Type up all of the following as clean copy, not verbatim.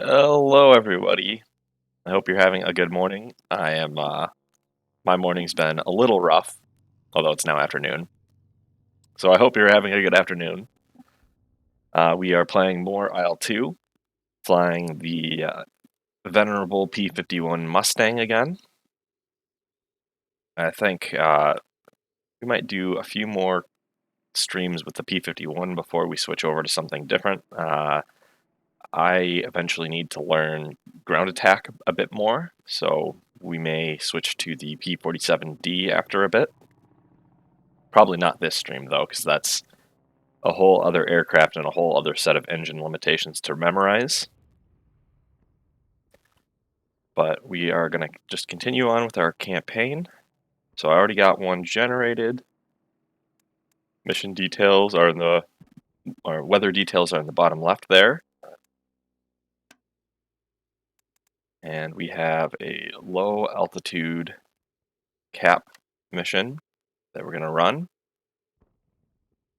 Hello, everybody. I hope you're having a good morning. My morning's been a little rough, although it's now afternoon. So I hope you're having a good afternoon. We are playing more IL-2, flying the venerable P-51 Mustang again. I think we might do a few more streams with the P-51 before we switch over to something different. I eventually need to learn ground attack a bit more, so we may switch to the P-47D after a bit. Probably not this stream, though, because that's a whole other aircraft and a whole other set of engine limitations to memorize. But we are going to just continue on with our campaign. So I already got one generated. Mission details are in the, or weather details are in the bottom left there. And we have a low altitude cap mission that we're going to run.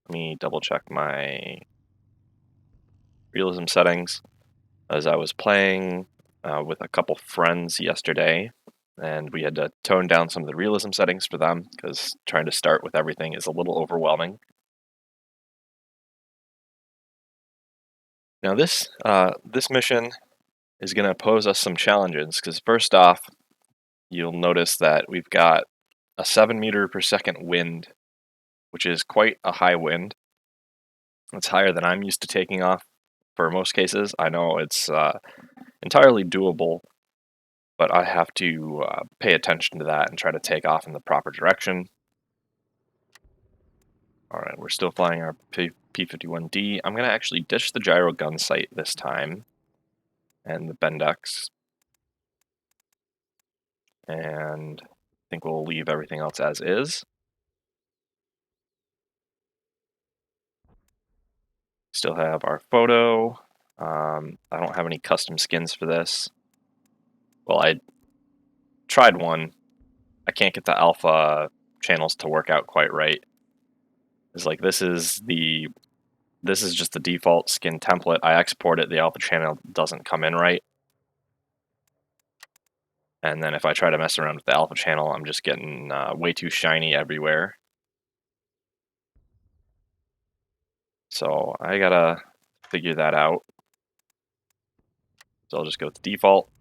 Let me double check my realism settings. As I was playing with a couple friends yesterday, and we had to tone down some of the realism settings for them because trying to start with everything is a little overwhelming. Now this mission is going to pose us some challenges because first off, you'll notice that we've got a 7 meter per second wind, which is quite a high wind. It's higher than I'm used to taking off for most cases. I know it's entirely doable, but I have to pay attention to that and try to take off in the proper direction. Alright, we're still flying our P-51D. I'm going to actually ditch the gyro gun sight this time, and the Bendix. And I think we'll leave everything else as is. Still have our photo. I don't have any custom skins for this. Well, I tried one. I can't get the alpha channels to work out quite right. It's like this is just the default skin template. I export it, the alpha channel doesn't come in right. And then if I try to mess around with the alpha channel, I'm just getting way too shiny everywhere. So I gotta figure that out. So I'll just go with default,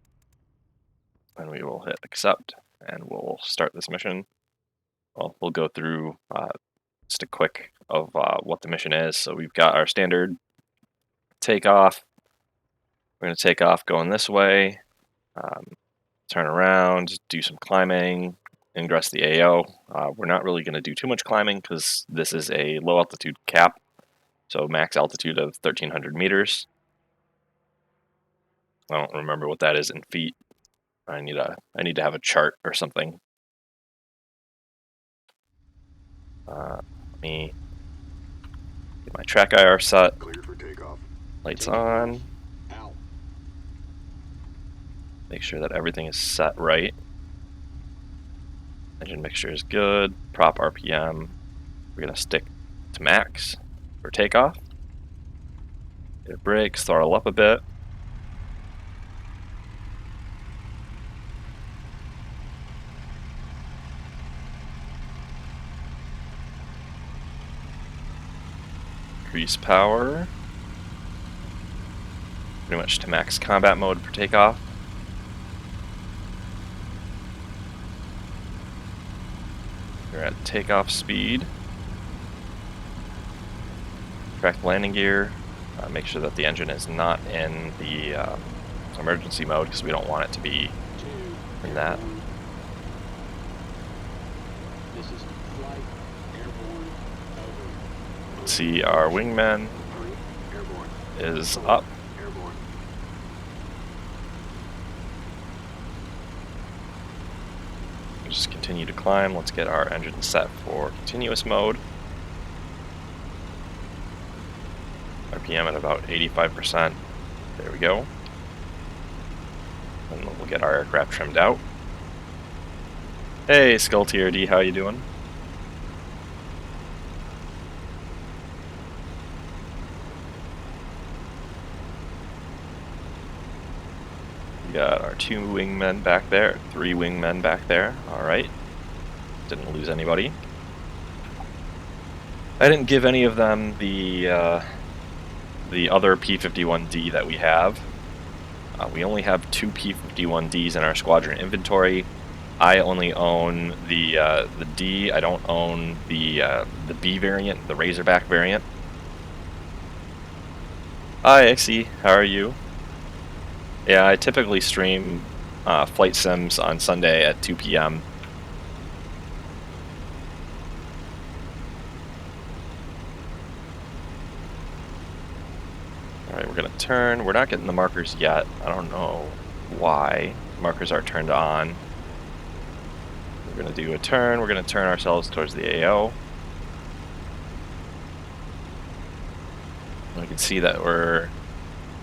and we will hit accept, and we'll start this mission. Well, we'll go through just a quick of what the mission is. So we've got our standard takeoff. We're going to take off going this way, turn around, do some climbing, ingress the AO. We're not really going to do too much climbing because this is a low altitude cap, so max altitude of 1,300 meters. I don't remember what that is in feet. I need to have a chart or something. Let me get my track IR set. Cleared for takeoff. Lights on. Make sure that everything is set right. Engine mixture is good. Prop RPM. We're gonna stick to max for takeoff. Get brakes, throttle up a bit. Increase power. Pretty much to max combat mode for takeoff. We're at takeoff speed. Track landing gear. Make sure that the engine is not in the emergency mode because we don't want it to be in that. This is flight airborne over. See, our wingman Airborne. is up. Airborne. Just continue to climb. Let's get our engine set for continuous mode. RPM at about 85%. There we go. And we'll get our aircraft trimmed out. Hey, Skull TRD, how you doing? We got our 2 wingmen back there, 3 wingmen back there. Alright. Didn't lose anybody. I didn't give any of them the other P-51D that we have. We only have 2 P-51Ds in our squadron inventory. I only own the D. I don't own the B variant, the Razorback variant. Hi, Ixie. How are you? Yeah, I typically stream flight sims on Sunday at 2 p.m. Alright, we're going to turn. We're not getting the markers yet. I don't know why. Markers are turned on. We're going to do a turn. We're going to turn ourselves towards the AO. We can see that we're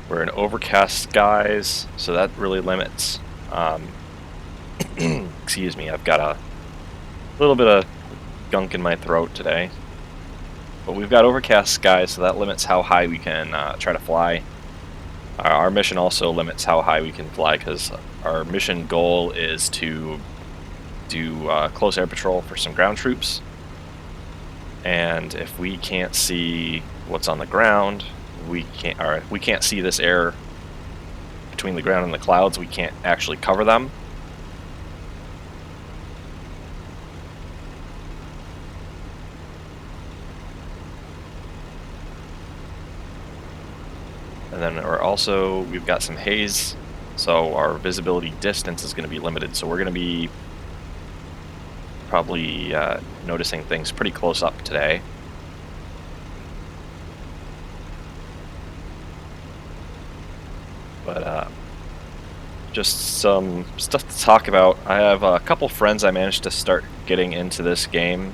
in overcast skies, so that really limits. Excuse me, I've got a little bit of gunk in my throat today. But we've got overcast skies, so that limits how high we can try to fly. Our mission also limits how high we can fly, because our mission goal is to do close air patrol for some ground troops. And if we can't see what's on the ground, we can't see this air between the ground and the clouds, we can't actually cover them. And then we've got some haze, so our visibility distance is going to be limited, so we're going to be probably noticing things pretty close up today. But just some stuff to talk about. I have a couple friends I managed to start getting into this game.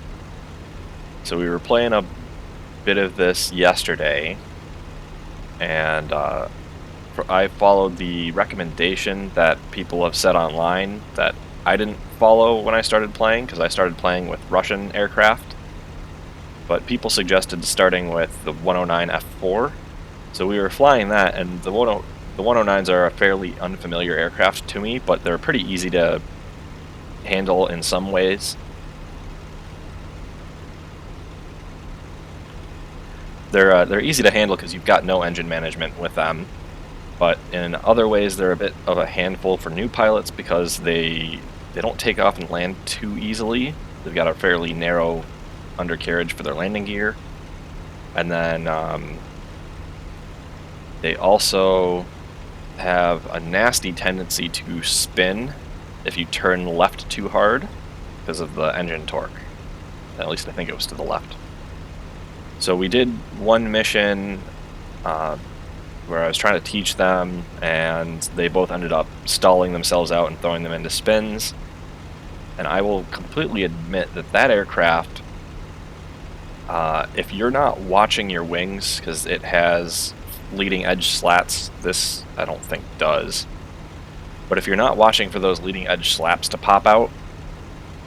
So we were playing a bit of this yesterday, and I followed the recommendation that people have said online that I didn't follow when I started playing, because I started playing with Russian aircraft. But people suggested starting with the 109 F4. So we were flying that, and the 109s are a fairly unfamiliar aircraft to me, but they're pretty easy to handle in some ways. They're easy to handle because you've got no engine management with them, but in other ways they're a bit of a handful for new pilots because they don't take off and land too easily. They've got a fairly narrow undercarriage for their landing gear, and then they also have a nasty tendency to spin if you turn left too hard because of the engine torque. At least I think it was to the left. So we did one mission where I was trying to teach them, and they both ended up stalling themselves out and throwing them into spins. And I will completely admit that that aircraft, if you're not watching your wings, because it has leading edge slats, this I don't think does, but if you're not watching for those leading edge slaps to pop out,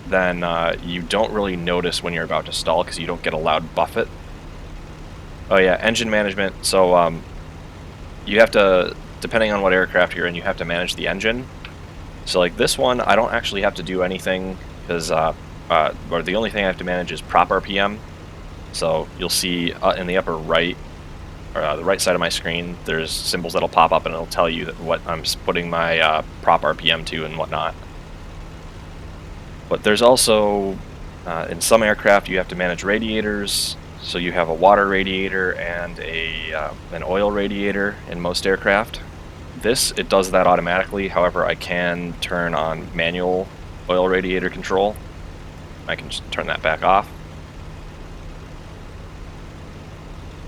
then you don't really notice when you're about to stall because you don't get a loud buffet. Oh yeah, engine management. So you have to, depending on what aircraft you're in, you have to manage the engine. So like this one, I don't actually have to do anything because or the only thing I have to manage is prop RPM. So you'll see in the upper right, or the right side of my screen, there's symbols that'll pop up and it'll tell you that what I'm putting my prop RPM to and whatnot. But there's also, in some aircraft, you have to manage radiators. So you have a water radiator and an oil radiator in most aircraft. It does that automatically. However, I can turn on manual oil radiator control. I can just turn that back off.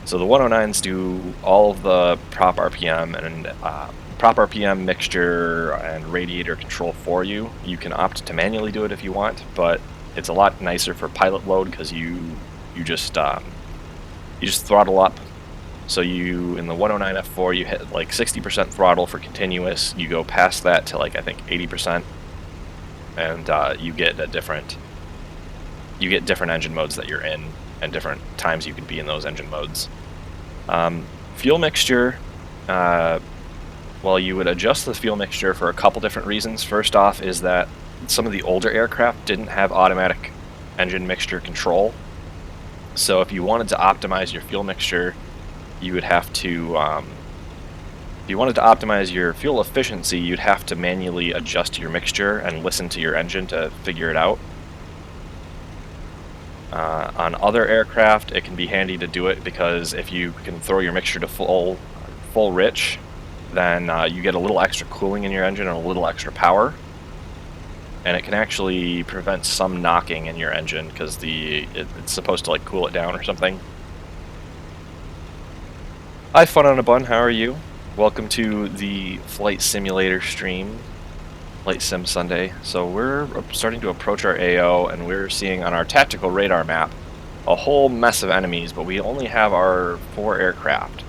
So the 109s do all of the prop RPM and prop RPM mixture and radiator control for you. You can opt to manually do it if you want, but it's a lot nicer for pilot load because you just throttle up. So in the 109 F4 you hit like 60% throttle for continuous. You go past that to like I think 80%, and you get different engine modes that you're in and different times you can be in those engine modes. Fuel mixture, Well, you would adjust the fuel mixture for a couple different reasons. First off is that some of the older aircraft didn't have automatic engine mixture control. So if you wanted to optimize your fuel mixture, you would have to, if you wanted to optimize your fuel efficiency, you'd have to manually adjust your mixture and listen to your engine to figure it out. On other aircraft, it can be handy to do it because if you can throw your mixture to full rich, then you get a little extra cooling in your engine and a little extra power. And it can actually prevent some knocking in your engine because it's supposed to like cool it down or something. Hi, Fun on a Bun, how are you? Welcome to the Flight Simulator stream, Flight Sim Sunday. So we're starting to approach our AO, and we're seeing on our tactical radar map a whole mess of enemies, but we only have our 4 aircraft.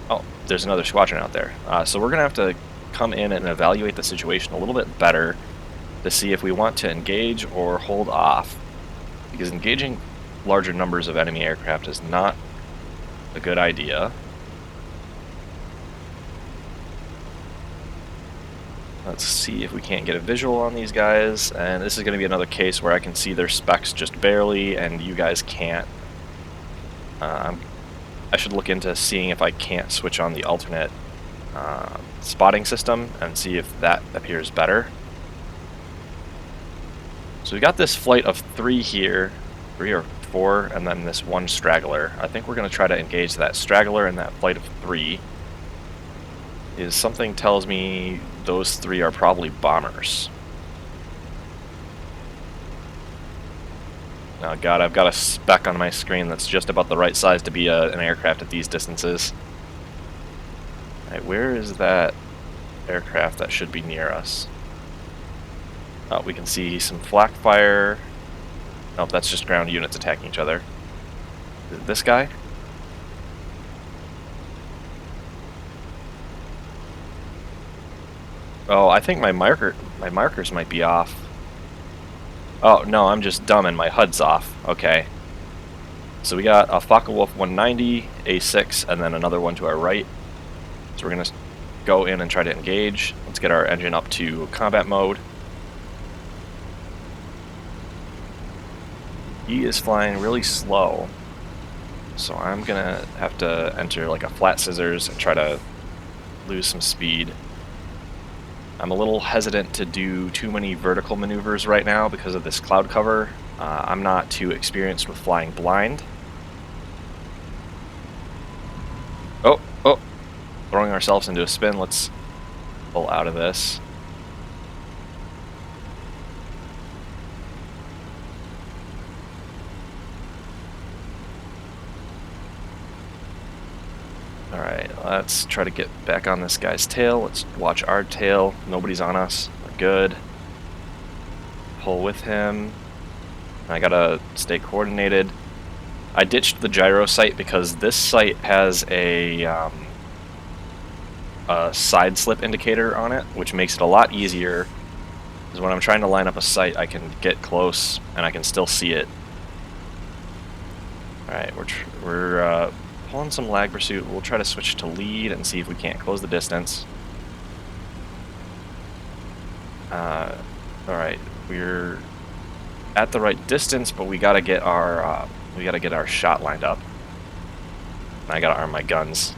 Oh, there's another squadron out there. So we're going to have to come in and evaluate the situation a little bit better to see if we want to engage or hold off, because engaging larger numbers of enemy aircraft is not a good idea. Let's see if we can't get a visual on these guys, and this is going to be another case where I can see their specs just barely and you guys can't. I should look into seeing if I can't switch on the alternate spotting system and see if that appears better. So we got this flight of 3 here, 3 or 4, and then this 1 straggler. I think we're going to try to engage that straggler and that flight of 3. Something tells me those 3 are probably bombers. Oh god, I've got a speck on my screen that's just about the right size to be an aircraft at these distances. Alright, where is that aircraft that should be near us? Oh, we can see some flak fire. Nope, that's just ground units attacking each other. Is it this guy? Oh, I think my markers might be off. Oh, no, I'm just dumb and my HUD's off. Okay. So we got a Focke-Wulf 190, A6, and then another one to our right. So we're going to go in and try to engage. Let's get our engine up to combat mode. He is flying really slow, so I'm gonna have to enter like a flat scissors and try to lose some speed. I'm a little hesitant to do too many vertical maneuvers right now because of this cloud cover. I'm not too experienced with flying blind. Oh, throwing ourselves into a spin. Let's pull out of this. Alright, let's try to get back on this guy's tail. Let's watch our tail. Nobody's on us. We're good. Pull with him. I gotta stay coordinated. I ditched the gyro sight because this sight has a side slip indicator on it, which makes it a lot easier. Because when I'm trying to line up a sight, I can get close and I can still see it. Alright, we're pulling some lag pursuit. We'll try to switch to lead and see if we can't close the distance. Alright, we're at the right distance, but we gotta get our shot lined up. And I gotta arm my guns.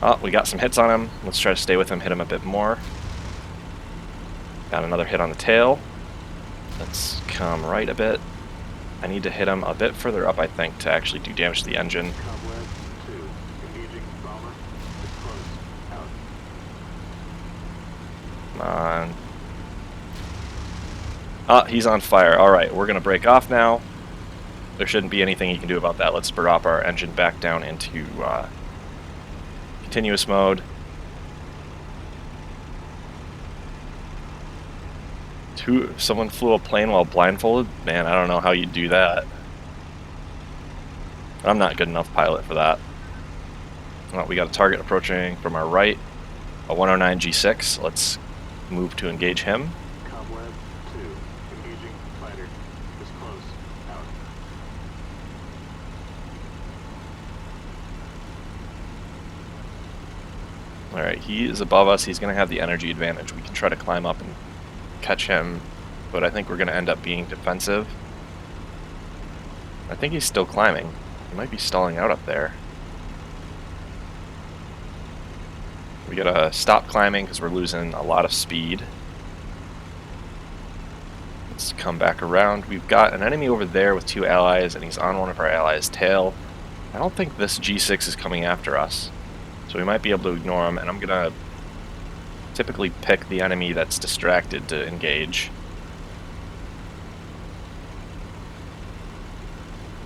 Oh, we got some hits on him. Let's try to stay with him, hit him a bit more. Got another hit on the tail. Let's come right a bit. I need to hit him a bit further up, I think, to actually do damage to the engine. Cobweb 2, engaging bomber. It's close. Out. Come on. Ah, he's on fire. Alright, we're gonna break off now. There shouldn't be anything you can do about that. Let's drop our engine back down into continuous mode. Someone flew a plane while blindfolded? Man, I don't know how you do that. I'm not good enough pilot for that. Well, we got a target approaching from our right, a 109 G6. Let's move to engage him. Cobweb 2, engaging fighter. It's close. Out. Alright, he is above us. He's going to have the energy advantage. We can try to climb up and catch him, but I think we're going to end up being defensive. I think he's still climbing. He might be stalling out up there. We gotta stop climbing because we're losing a lot of speed. Let's come back around. We've got an enemy over there with 2 allies, and he's on one of our allies' tail. I don't think this G6 is coming after us, so we might be able to ignore him, and I'm gonna typically pick the enemy that's distracted to engage.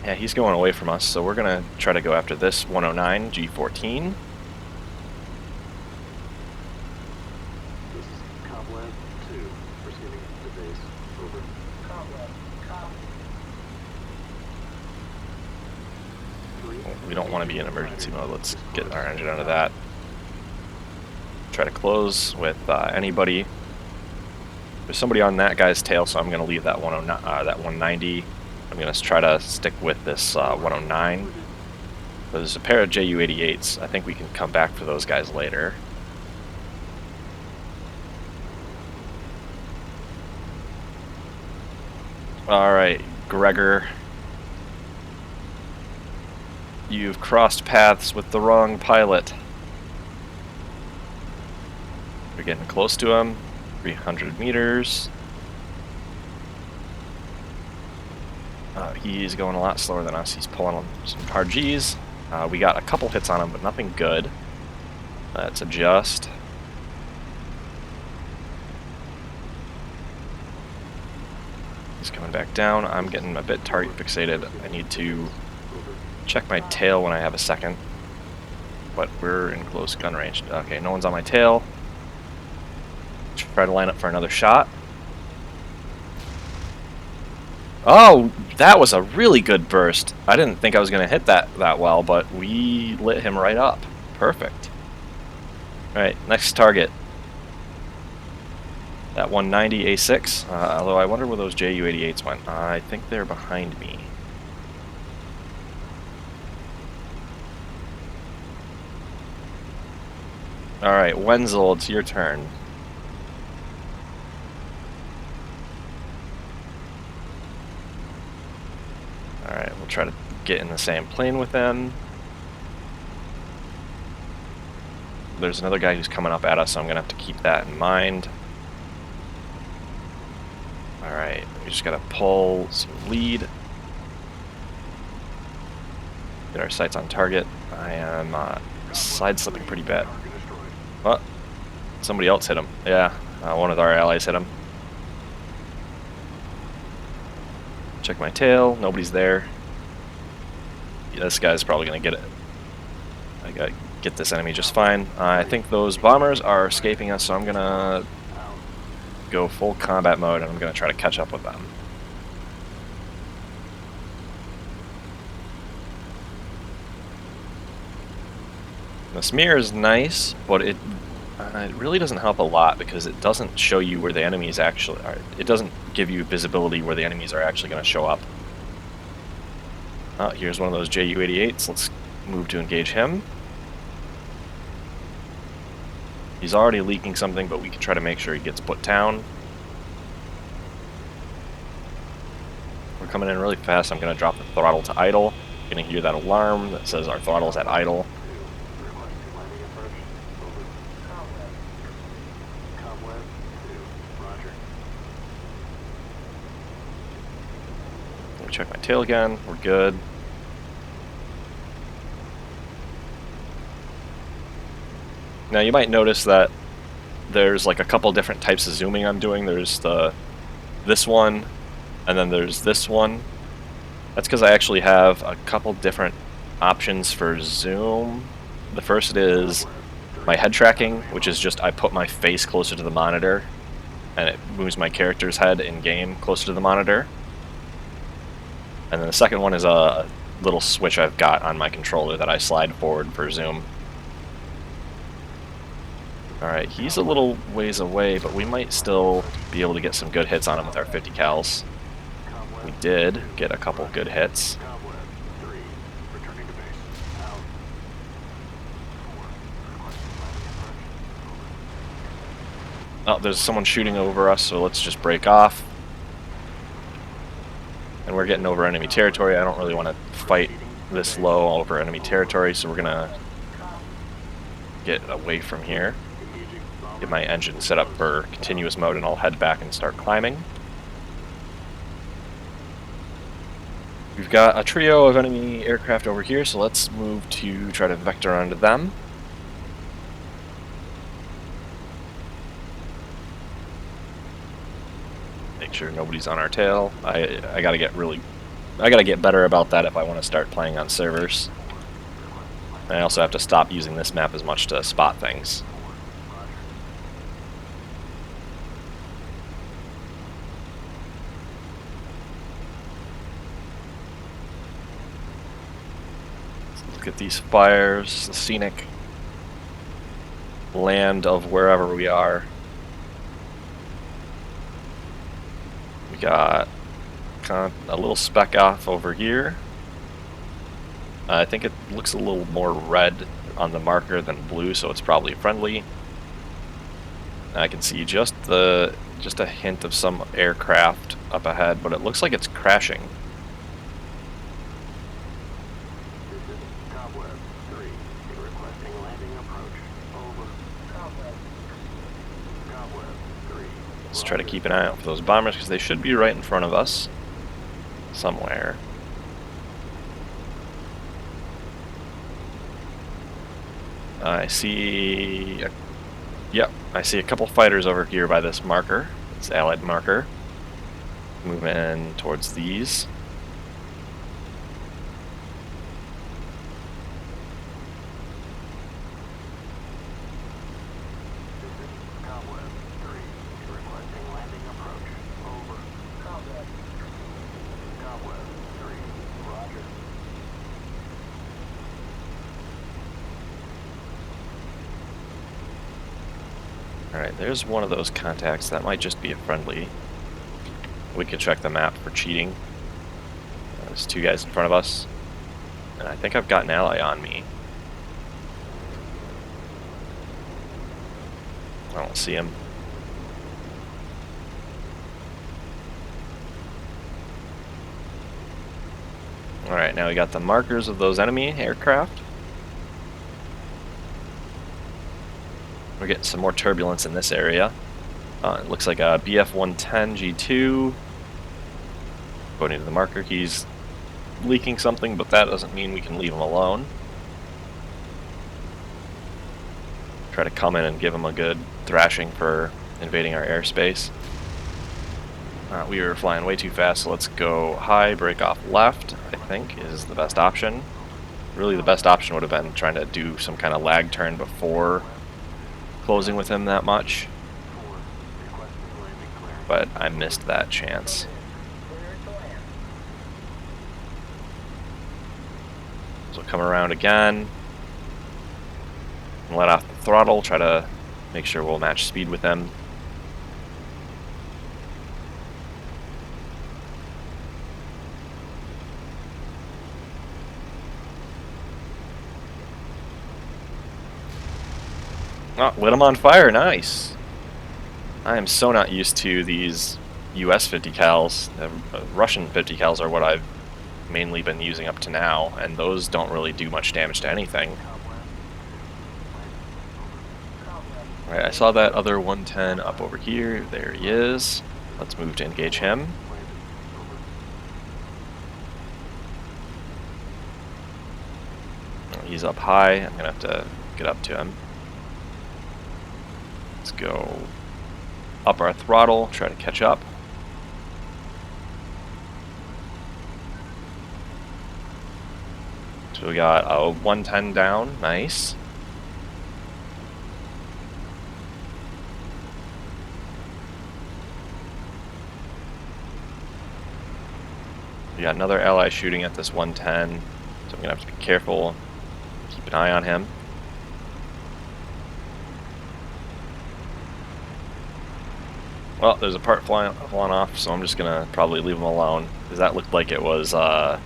Yeah, he's going away from us, so we're gonna try to go after this 109 G14. This is Cobweb 2, proceeding to base. Over. Cobweb, copy. We don't want to be in emergency mode. Let's get our engine out of that. Try to close with anybody. There's somebody on that guy's tail, so I'm going to leave that 109, that 190. I'm going to try to stick with this 109. There's a pair of JU-88s. I think we can come back for those guys later. Alright, Gregor. You've crossed paths with the wrong pilot. We're getting close to him. 300 meters. He's going a lot slower than us. He's pulling some hard Gs. We got a couple hits on him, but nothing good. Let's adjust. He's coming back down. I'm getting a bit target fixated. I need to check my tail when I have a second. But we're in close gun range. Okay, no one's on my tail. Try to line up for another shot. Oh, that was a really good burst. I didn't think I was going to hit that well, but we lit him right up. Perfect. Alright, next target. That 190 A6. Although I wonder where those JU-88s went. I think they're behind me. Alright, Wenzel, it's your turn. Alright, we'll try to get in the same plane with them. There's another guy who's coming up at us, so I'm going to have to keep that in mind. Alright, we just got to pull some lead. Get our sights on target. I am side slipping pretty bad. What? Somebody else hit him. Yeah, one of our allies hit him. Check my tail. Nobody's there. Yeah, this guy's probably going to get it. I got to get this enemy just fine. I think those bombers are escaping us, so I'm going to go full combat mode, and I'm going to try to catch up with them. The smear is nice, but it really doesn't help a lot because it doesn't show you where the enemies actually are. It doesn't give you visibility where the enemies are actually going to show up. Here's one of those JU-88s. Let's move to engage him. He's already leaking something, but we can try to make sure he gets put down. We're coming in really fast. I'm going to drop the throttle to idle. You're going to hear that alarm that says our throttle's at idle. Check my tail again. We're good. Now you might notice that there's like a couple different types of zooming I'm doing. There's this one, and then there's this one. That's because I actually have a couple different options for zoom. The first is my head tracking, which is just I put my face closer to the monitor, and it moves my character's head in game closer to the monitor. And then the second one is a little switch I've got on my controller that I slide forward for zoom. Alright, he's a little ways away, but we might still be able to get some good hits on him with our 50 cals. We did get a couple good hits. Oh, there's someone shooting over us, so let's just break off. And we're getting over enemy territory. I don't really want to fight this low over enemy territory, so we're gonna get away from here. Get my engine set up for continuous mode, and I'll head back and start climbing. We've got a trio of enemy aircraft over here, so let's move to try to vector onto them. Make sure nobody's on our tail. I gotta get better about that if I want to start playing on servers. And I also have to stop using this map as much to spot things. Let's look at these fires, the scenic land of wherever we are. We got kind of a little speck off over here. I think it looks a little more red on the marker than blue, so it's probably friendly. I can see just a hint of some aircraft up ahead, but it looks like it's crashing. Let's try to keep an eye out for those bombers, because they should be right in front of us somewhere. I see I see a couple fighters over here by this marker, this allied marker. Moving towards these. Alright, there's one of those contacts. That might just be a friendly. We could check the map for cheating. There's two guys in front of us. And I think I've got an ally on me. I don't see him. Alright, now we got the markers of those enemy aircraft. We're getting some more turbulence in this area. It looks like a BF-110 G2. According to the marker, he's leaking something, but that doesn't mean we can leave him alone. Try to come in and give him a good thrashing for invading our airspace. We were flying way too fast, so let's go high, break off left, I think is the best option. Really the best option would have been trying to do some kind of lag turn before closing with him that much, but I missed that chance. So come around again, and let off the throttle, try to make sure we'll match speed with them. Oh, lit them on fire, nice. I am so not used to these US 50 cals. The Russian 50 cals are what I've mainly been using up to now, and those don't really do much damage to anything. Alright, I saw that other 110 up over here. There he is. Let's move to engage him. He's up high. I'm gonna have to get up to him. Let's go up our throttle, try to catch up. So we got a 110 down, nice. We got another ally shooting at this 110, so I'm gonna have to be careful, keep an eye on him. Well, there's a part flying off, so I'm just gonna probably leave him alone, because that looked like it was a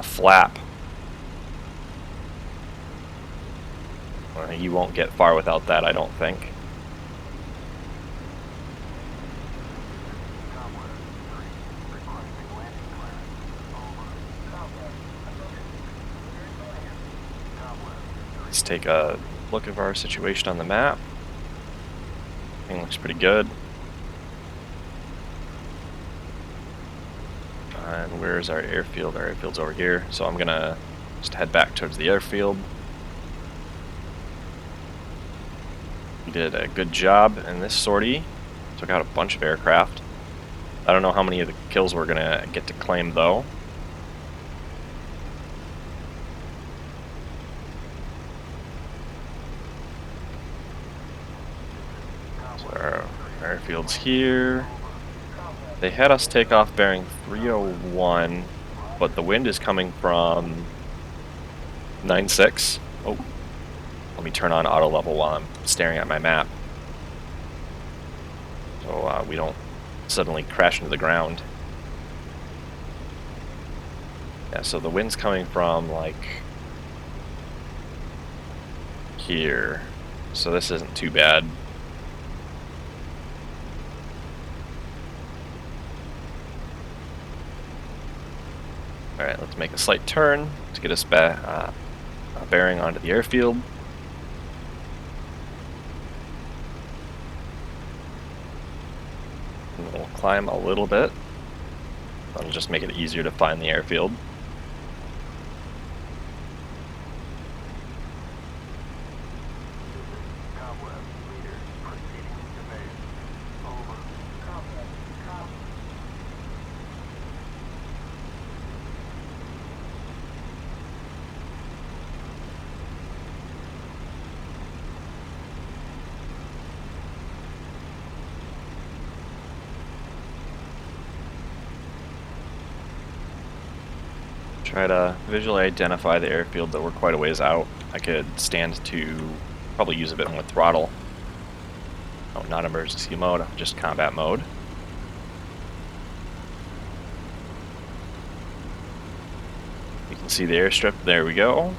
flap. He won't get far without that, I don't think. Let's take a look at our situation on the map. Everything looks pretty good. And where's our airfield? Our airfield's over here. So I'm gonna just head back towards the airfield. We did a good job in this sortie. Took out a bunch of aircraft. I don't know how many of the kills we're gonna get to claim though. So our airfield's here. They had us take off bearing 301, but the wind is coming from 96. Oh, let me turn on auto level while I'm staring at my map, so we don't suddenly crash into the ground. Yeah, so the wind's coming from like here, so this isn't too bad. Alright, let's make a slight turn to get us back bearing onto the airfield. And we'll climb a little bit. That'll just make it easier to find the airfield. Try to visually identify the airfield, though we're quite a ways out. I could stand to probably use a bit more throttle. Oh, not emergency mode, just combat mode. You can see the airstrip, there we go.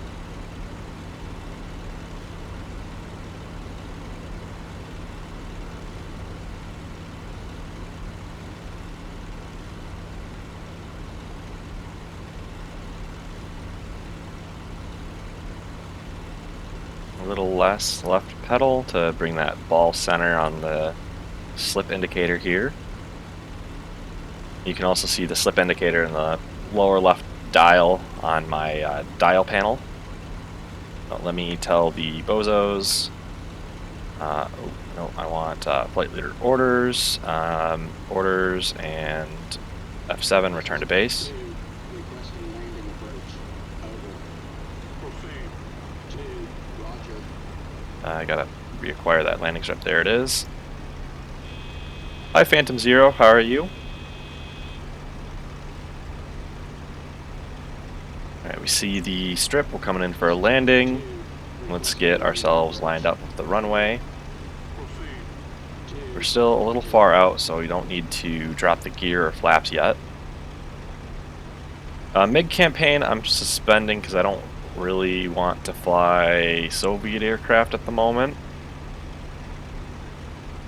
A little less left pedal to bring that ball center on the slip indicator here. You can also see the slip indicator in the lower left dial on my dial panel. Let me tell the bozos. Oh, no, I want flight leader orders, orders, and F7 return to base. I gotta reacquire that landing strip. There it is. Hi, Phantom Zero. How are you? Alright, we see the strip. We're coming in for a landing. Let's get ourselves lined up with the runway. We're still a little far out, so we don't need to drop the gear or flaps yet. MiG campaign, I'm suspending because I don't really want to fly Soviet aircraft at the moment.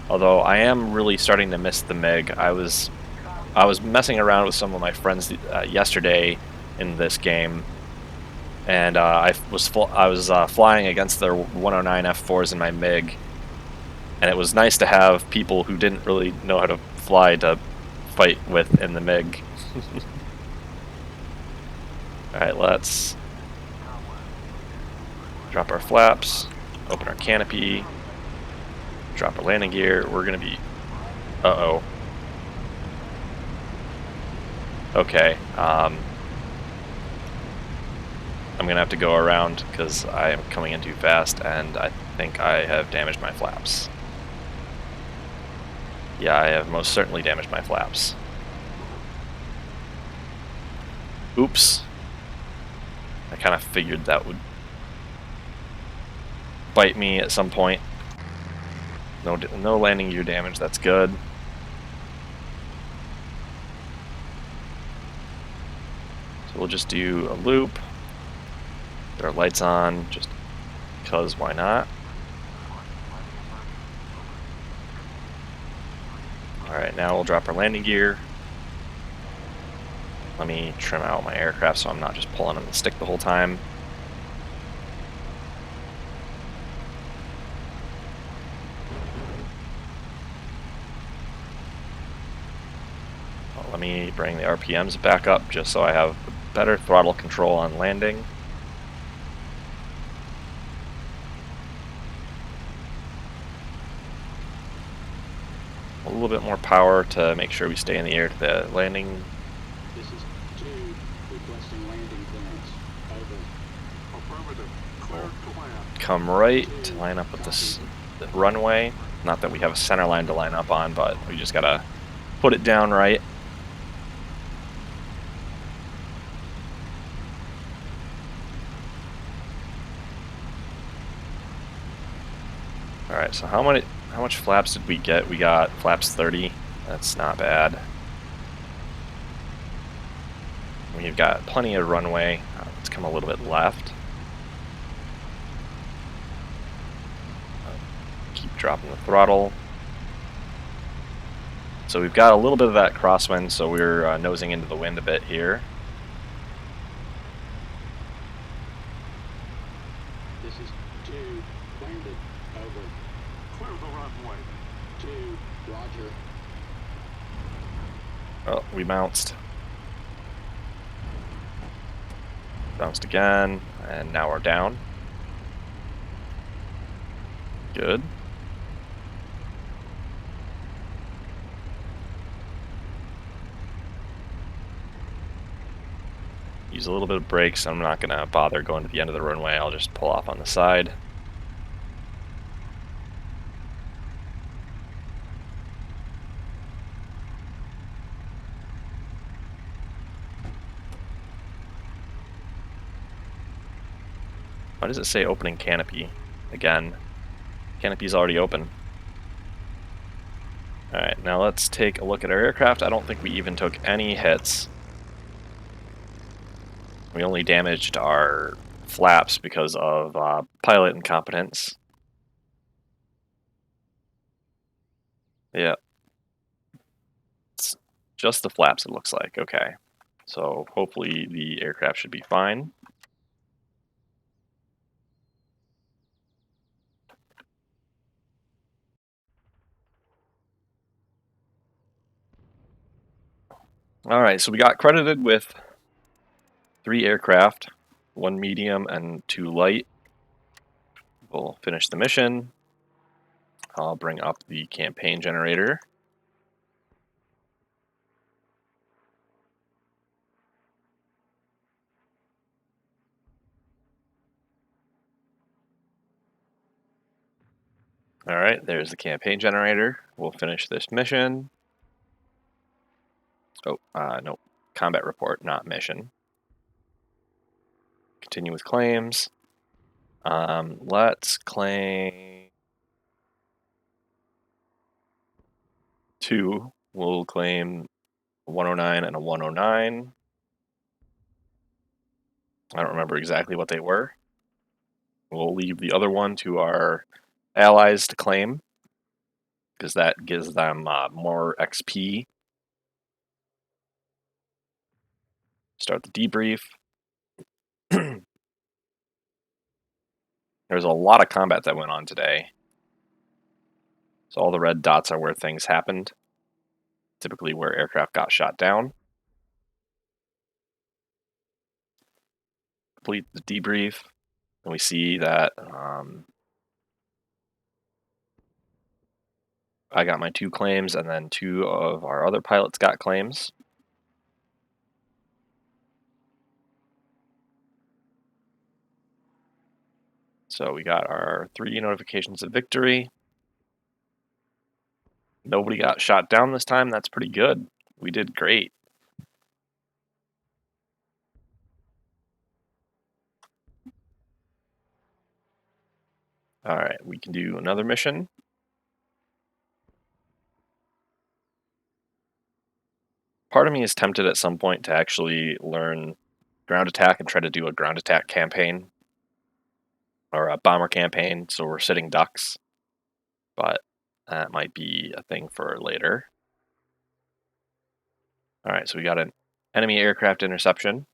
Although I am really starting to miss the MiG. I was messing around with some of my friends yesterday in this game, and I was flying against their 109 F4s in my MiG, and it was nice to have people who didn't really know how to fly to fight with in the MiG. Alright, let's drop our flaps, open our canopy, drop our landing gear. We're gonna be... uh-oh. Okay, I'm gonna have to go around because I am coming in too fast, and I think I have damaged my flaps. Yeah, I have most certainly damaged my flaps. Oops. I kind of figured that would bite me at some point. No landing gear damage, that's good. So we'll just do a loop. Get our lights on, just because why not? Alright, now we'll drop our landing gear. Let me trim out my aircraft so I'm not just pulling on the stick the whole time. Let me bring the RPMs back up just so I have better throttle control on landing. A little bit more power to make sure we stay in the air to the landing. This is 2, requesting landing clearance. Over. Affirmative. Cleared to land. Come right to line up with the runway. Not that we have a center line to line up on, but we just gotta put it down right. Alright, so how much flaps did we get? We got flaps 30. That's not bad. We've got plenty of runway. Let's come a little bit left. Keep dropping the throttle. So we've got a little bit of that crosswind, so we're nosing into the wind a bit here. This is 2, landed. Over. Clear the runway. 2, roger. Oh, we bounced. Bounced again, and now we're down. Good. Use a little bit of brakes. I'm not going to bother going to the end of the runway. I'll just pull off on the side. Why does it say opening canopy? Again, canopy's already open. Alright, now let's take a look at our aircraft. I don't think we even took any hits. We only damaged our flaps because of pilot incompetence. Yeah. It's just the flaps, it looks like. Okay. So hopefully the aircraft should be fine. Alright, so we got credited with 3 aircraft, 1 medium and 2 light. We'll finish the mission. I'll bring up the campaign generator. Alright, there's the campaign generator. We'll finish this mission. Oh, no. Combat report, not mission. Continue with claims. Let's claim 2. We'll claim a 109 and a 109. I don't remember exactly what they were. We'll leave the other one to our allies to claim, because that gives them more XP. Start the debrief. There's a lot of combat that went on today. So all the red dots are where things happened. Typically where aircraft got shot down. Complete the debrief. And we see that I got my 2 claims, and then 2 of our other pilots got claims. So we got our 3 notifications of victory. Nobody got shot down this time. That's pretty good. We did great. Alright, we can do another mission. Part of me is tempted at some point to actually learn ground attack and try to do a ground attack campaign. Or a bomber campaign, so we're sitting ducks. But that might be a thing for later. Alright, so we got an enemy aircraft interception.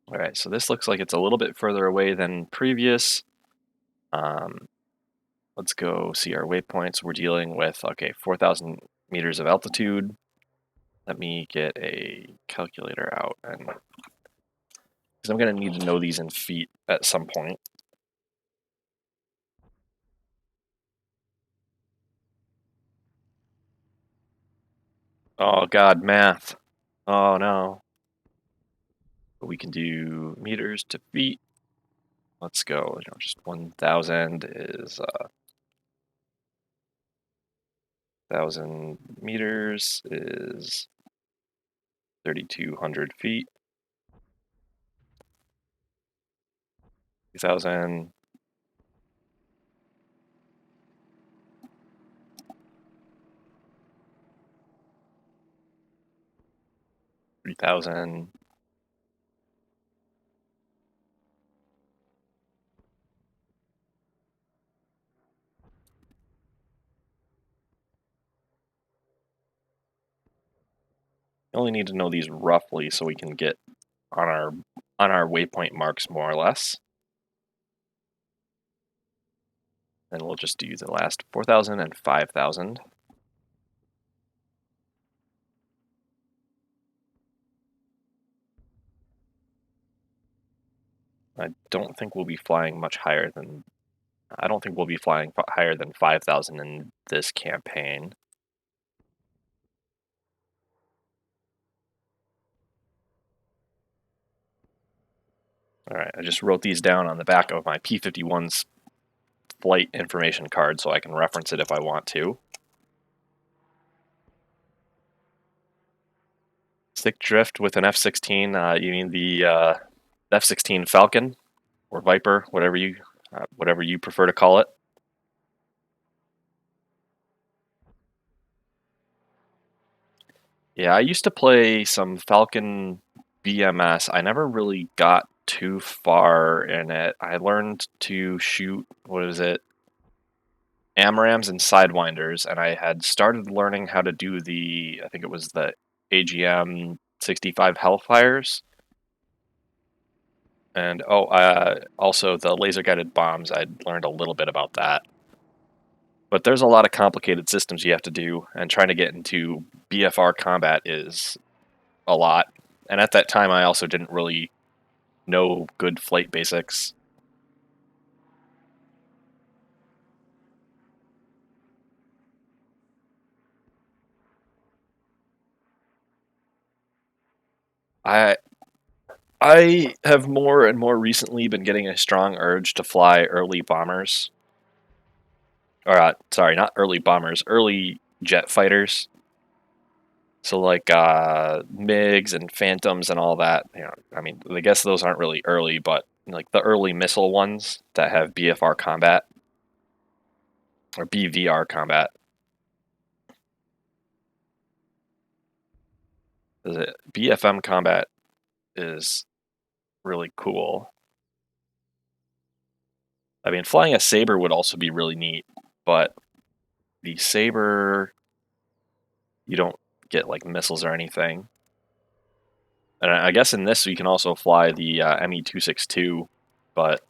Alright, so this looks like it's a little bit further away than previous. Let's go see our waypoints. We're dealing with, okay, 4,000 meters of altitude. Let me get a calculator out, and because I'm going to need to know these in feet at some point. Oh god, math. Oh no. But we can do meters to feet. Let's go. Just 1,000 is 1,000 meters is 3,200 feet. 2,000. 3,000. You only need to know these roughly so we can get on our waypoint marks more or less. Then we'll just do the last 4,000 and 5,000. I don't think we'll be flying much higher than. I don't think we'll be flying higher than 5,000 in this campaign. All right, I just wrote these down on the back of my P-51's flight information card so I can reference it if I want to. Stick drift with an F-16. You mean the F-16 Falcon or Viper, whatever you prefer to call it. Yeah, I used to play some Falcon BMS. I never really got too far in it. I learned to shoot, what is it, AMRAAMs and Sidewinders, and I had started learning how to do I think it was the AGM 65 Hellfires. And also the laser guided bombs, I'd learned a little bit about that. But there's a lot of complicated systems you have to do, and trying to get into BFR combat is a lot. And at that time, I also didn't really know good flight basics. I I have more and more recently been getting a strong urge to fly early bombers. Or sorry, not early bombers, early jet fighters. So like MiGs and Phantoms and all that. I mean, I guess those aren't really early, but like the early missile ones that have BFR combat or BVR combat. BFM combat is really cool. I mean, flying a Saber would also be really neat, but the Saber, you don't get like missiles or anything. And I guess in this you can also fly the ME-262, but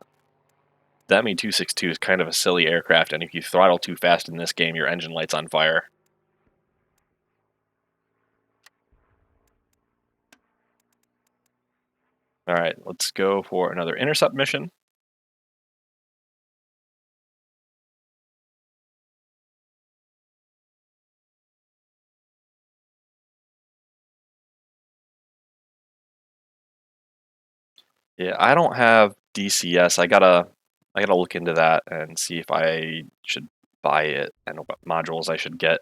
the ME-262 is kind of a silly aircraft, and if you throttle too fast in this game, your engine light's on fire. All right, let's go for another intercept mission. Yeah, I don't have DCS. I gotta look into that and see if I should buy it and what modules I should get.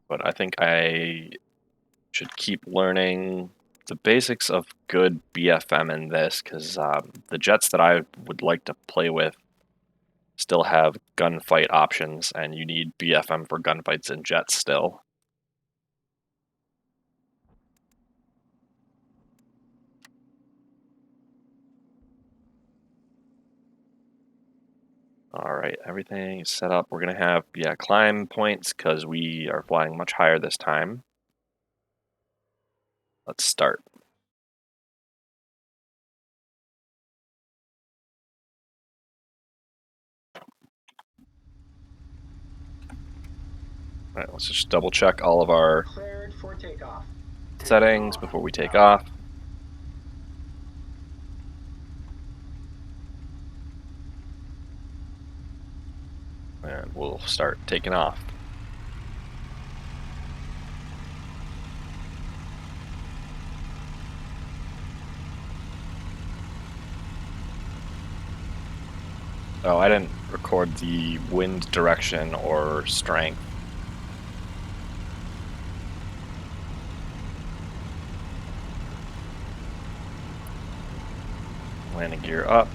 But I think I should keep learning the basics of good BFM in this, because the jets that I would like to play with still have gunfight options, and you need BFM for gunfights in jets still. All right, everything is set up. We're going to have, climb points because we are flying much higher this time. Let's start. Alright, let's just double check all of our Cleared for takeoff. settings before we take off. And we'll start taking off. Oh, I didn't record the wind direction or strength. Landing gear up.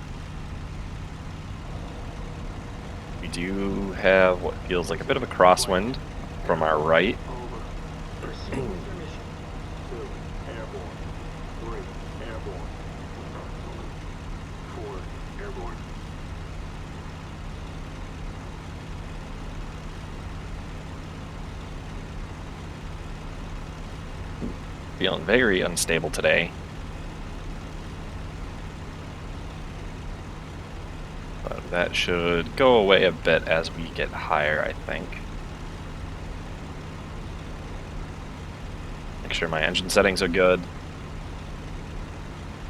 We do have what feels like a bit of a crosswind from our right. Over. Proceed with your mission. 2, airborne. 3, airborne. 4, airborne. Feeling very unstable today. But that should go away a bit as we get higher, I think. Make sure my engine settings are good.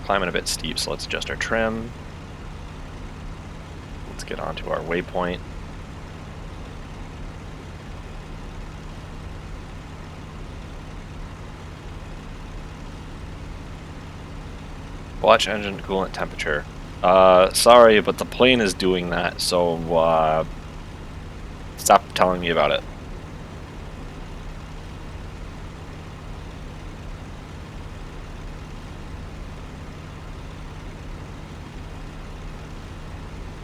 Climbing a bit steep, so let's adjust our trim. Let's get onto our waypoint. Watch engine coolant temperature. Sorry, but the plane is doing that, so stop telling me about it.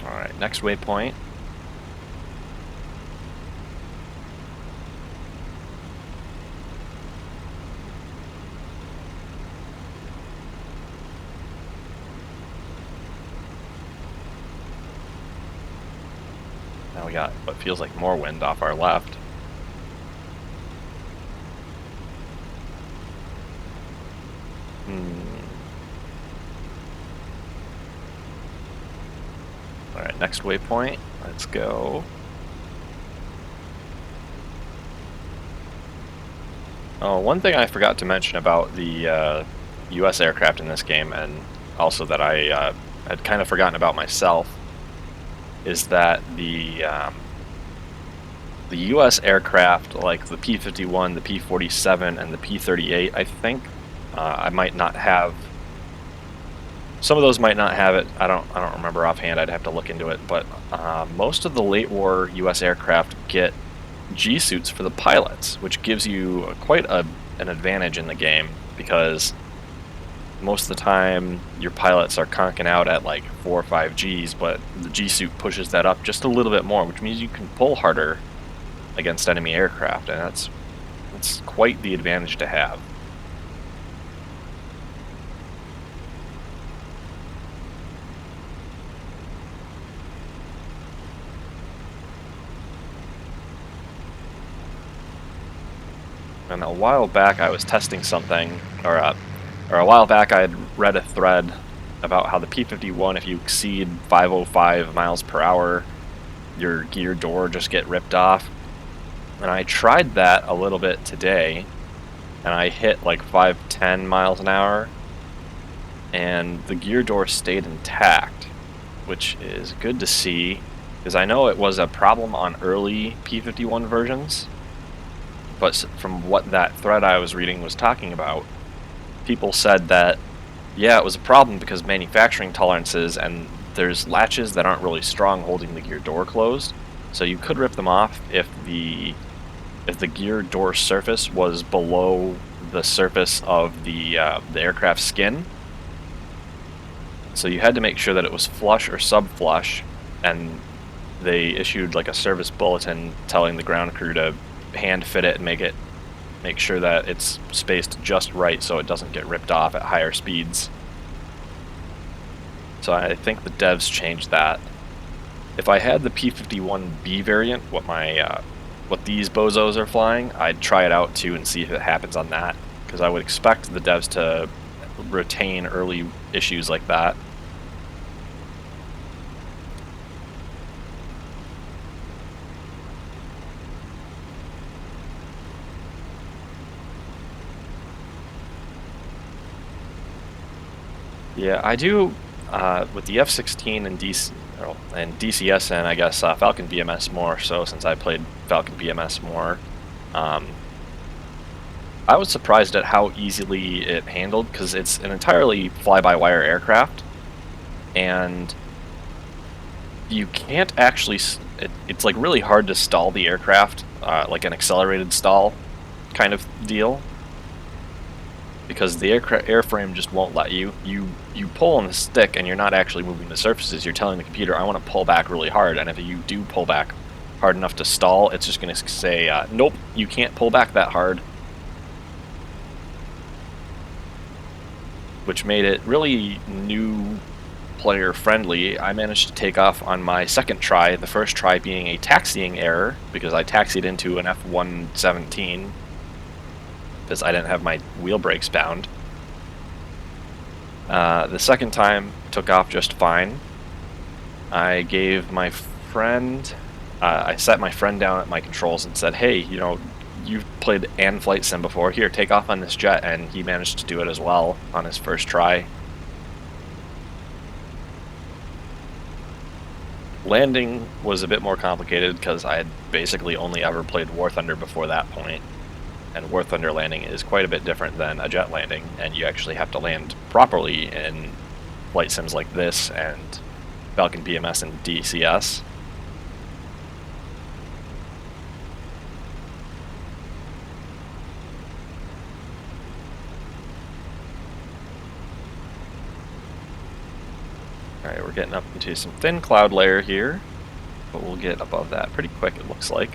Alright, next waypoint. Now we got what feels like more wind off our left. Alright, next waypoint. Let's go. Oh, one thing I forgot to mention about the US aircraft in this game, and also that I had kind of forgotten about myself, is that the U.S. aircraft, like the P-51, the P-47, and the P-38, I think, I might not have. Some of those might not have it. I don't remember offhand. I'd have to look into it. But most of the late war U.S. aircraft get G suits for the pilots, which gives you quite an advantage in the game, because most of the time your pilots are conking out at like 4 or 5 Gs, but the G suit pushes that up just a little bit more, which means you can pull harder against enemy aircraft, and that's quite the advantage to have. And a while back I was testing something, or a while back I had read a thread about how the P-51, if you exceed 505 miles per hour, your gear door just get ripped off. And I tried that a little bit today, and I hit like 510 miles an hour, and the gear door stayed intact, which is good to see, because I know it was a problem on early P-51 versions. But from what that thread I was reading was talking about, people said that, yeah, it was a problem because manufacturing tolerances, and there's latches that aren't really strong holding the gear door closed, so you could rip them off if the gear door surface was below the surface of the aircraft skin. So you had to make sure that it was flush or sub-flush, and they issued like a service bulletin telling the ground crew to hand fit it and make sure that it's spaced just right so it doesn't get ripped off at higher speeds. So I think the devs changed that. If I had the P-51B variant, what these bozos are flying, I'd try it out too and see if it happens on that, because I would expect the devs to retain early issues like that. Yeah, I do with the F-16 and DCSN, I guess Falcon BMS more so since I played Falcon BMS more. I was surprised at how easily it handled because it's an entirely fly-by-wire aircraft, and you can't actually. It's like really hard to stall the aircraft, like an accelerated stall kind of deal, because the airframe just won't let you. You pull on the stick and you're not actually moving the surfaces. You're telling the computer, I want to pull back really hard, and if you do pull back hard enough to stall, it's just going to say, nope, you can't pull back that hard. Which made it really new player friendly. I managed to take off on my second try, the first try being a taxiing error, because I taxied into an F-117 because I didn't have my wheel brakes bound. The second time took off just fine. I gave my friend, I sat my friend down at my controls and said, hey, you know, you've played and flight sim before, here, take off on this jet, and he managed to do it as well on his first try. Landing was a bit more complicated because I had basically only ever played War Thunder before that point, and War Thunder landing is quite a bit different than a jet landing, and you actually have to land properly in flight sims like this and Falcon BMS and DCS. Alright, we're getting up into some thin cloud layer here, but we'll get above that pretty quick, it looks like.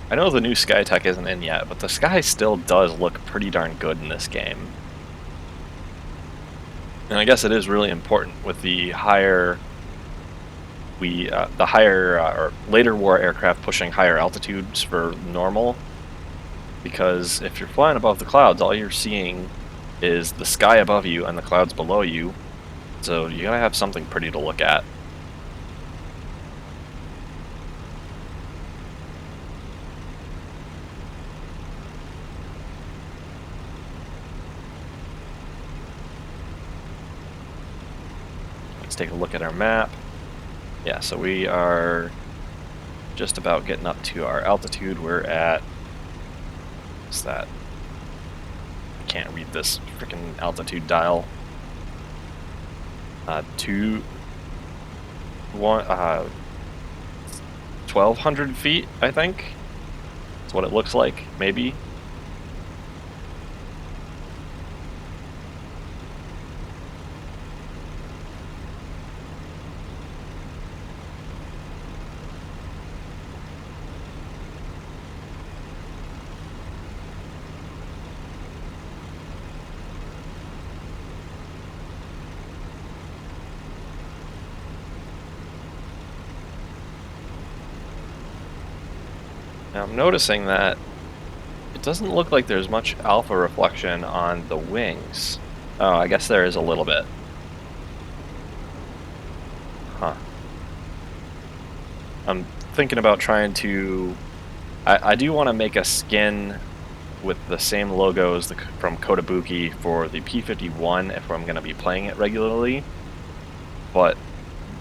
I know the new SkyTech isn't in yet, but the sky still does look pretty darn good in this game. And I guess it is really important with the higher, or later war aircraft pushing higher altitudes for normal, because if you're flying above the clouds, all you're seeing is the sky above you and the clouds below you, so you gotta have something pretty to look at. Let's take a look at our map. Yeah, so we are just about getting up to our altitude. We're at, what's that? I can't read this freaking altitude dial. 1,200 feet, I think. That's what it looks like, maybe. Now I'm noticing that it doesn't look like there's much alpha reflection on the wings. Oh, I guess there is a little bit. Huh. I'm thinking about trying to... I do want to make a skin with the same logos from Kotobuki for the P-51 if I'm going to be playing it regularly, but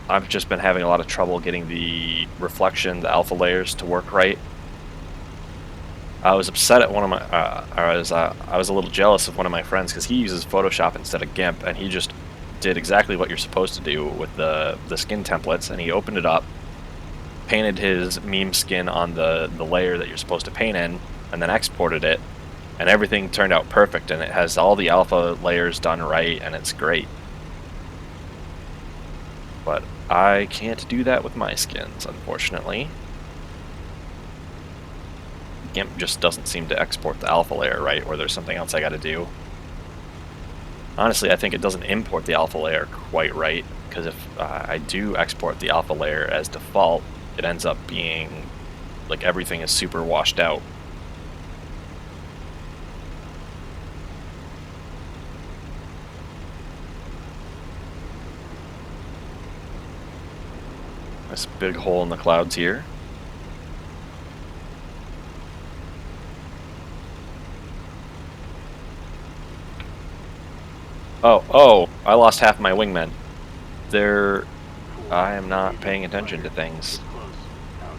I've just been having a lot of trouble getting the reflection, the alpha layers to work right. I was upset at one of my, I was a little jealous of one of my friends because he uses Photoshop instead of GIMP, and he just did exactly what you're supposed to do with the skin templates, and he opened it up, painted his meme skin on the layer that you're supposed to paint in, and then exported it, and everything turned out perfect, and it has all the alpha layers done right, and it's great. But I can't do that with my skins, unfortunately. GIMP just doesn't seem to export the alpha layer right, or there's something else I gotta do. Honestly, I think it doesn't import the alpha layer quite right, because if I do export the alpha layer as default, it ends up being like everything is super washed out. This big hole in the clouds here. Oh, I lost half my wingmen. They're... I am not paying attention to things. Close. Out.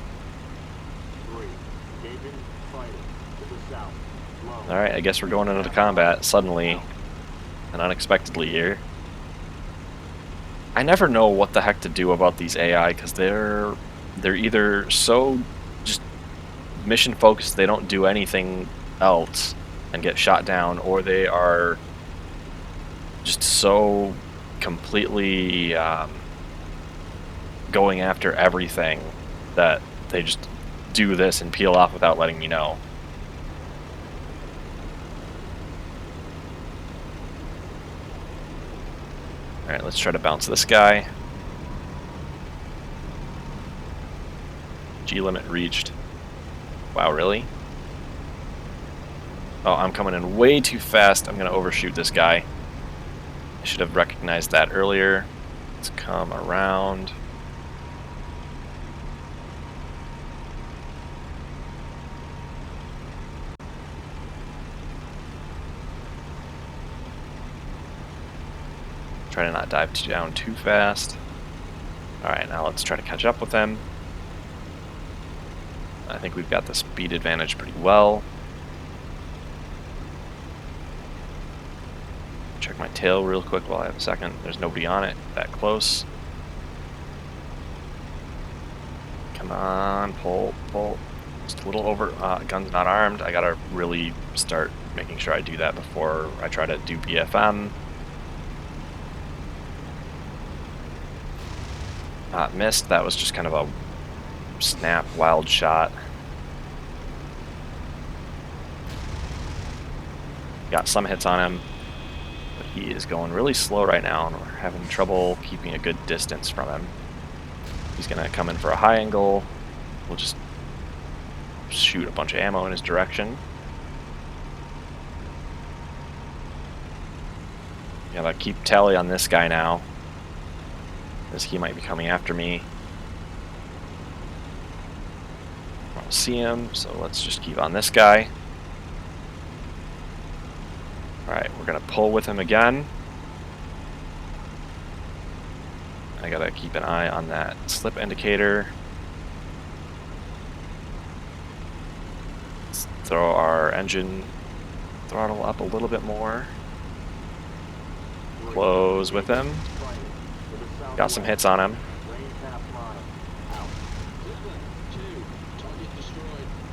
3. Engaging fighter to the south. Low. Alright, I guess we're going into the combat suddenly and unexpectedly here. I never know what the heck to do about these AI, because they're either so just mission focused they don't do anything else and get shot down, or they are just so completely going after everything that they just do this and peel off without letting me know. Alright, let's try to bounce this guy. G limit reached. Wow, really? Oh, I'm coming in way too fast. I'm going to overshoot this guy. I should have recognized that earlier. Let's come around. Try to not dive down too fast. Alright, now let's try to catch up with him. I think we've got the speed advantage pretty well. Check my tail real quick while I have a second. There's nobody on it that close. Come on, pull. Just a little over. Gun's not armed. I gotta really start making sure I do that before I try to do BFM. Missed. That was just kind of a snap, wild shot. Got some hits on him, but he is going really slow right now, and we're having trouble keeping a good distance from him. He's gonna come in for a high angle. We'll just shoot a bunch of ammo in his direction. Gotta keep tally on this guy now, as he might be coming after me. I don't see him, so let's just keep on this guy. Alright, we're gonna pull with him again. I gotta keep an eye on that slip indicator. Let's throw our engine throttle up a little bit more. Close with him. Got some hits on him.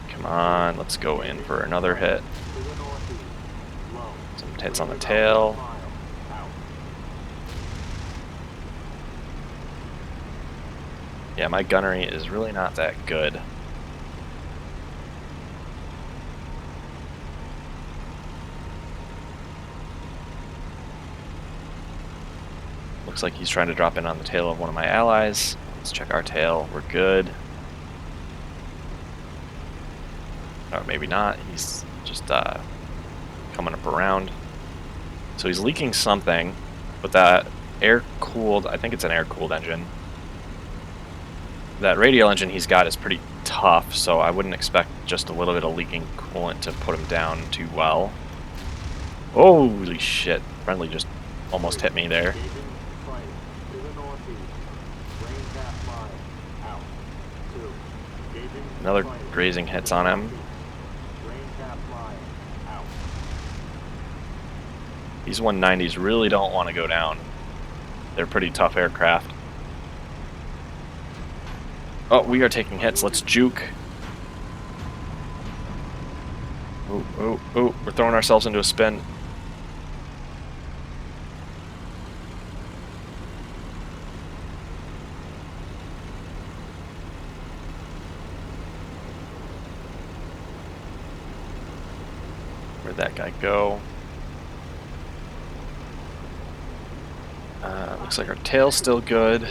Come on, let's go in for another hit. Some hits on the tail. Yeah, my gunnery is really not that good. Looks like he's trying to drop in on the tail of one of my allies. Let's check our tail. We're good. Or maybe not. He's just coming up around. So he's leaking something, but that air-cooled, I think it's an air-cooled engine. That radial engine he's got is pretty tough, so I wouldn't expect just a little bit of leaking coolant to put him down too well. Holy shit. Friendly just almost hit me there. Another grazing hits on him. These 190s really don't want to go down. They're pretty tough aircraft. Oh, we are taking hits. Let's juke. Oh, we're throwing ourselves into a spin. Where'd that guy go? Looks like our tail's still good.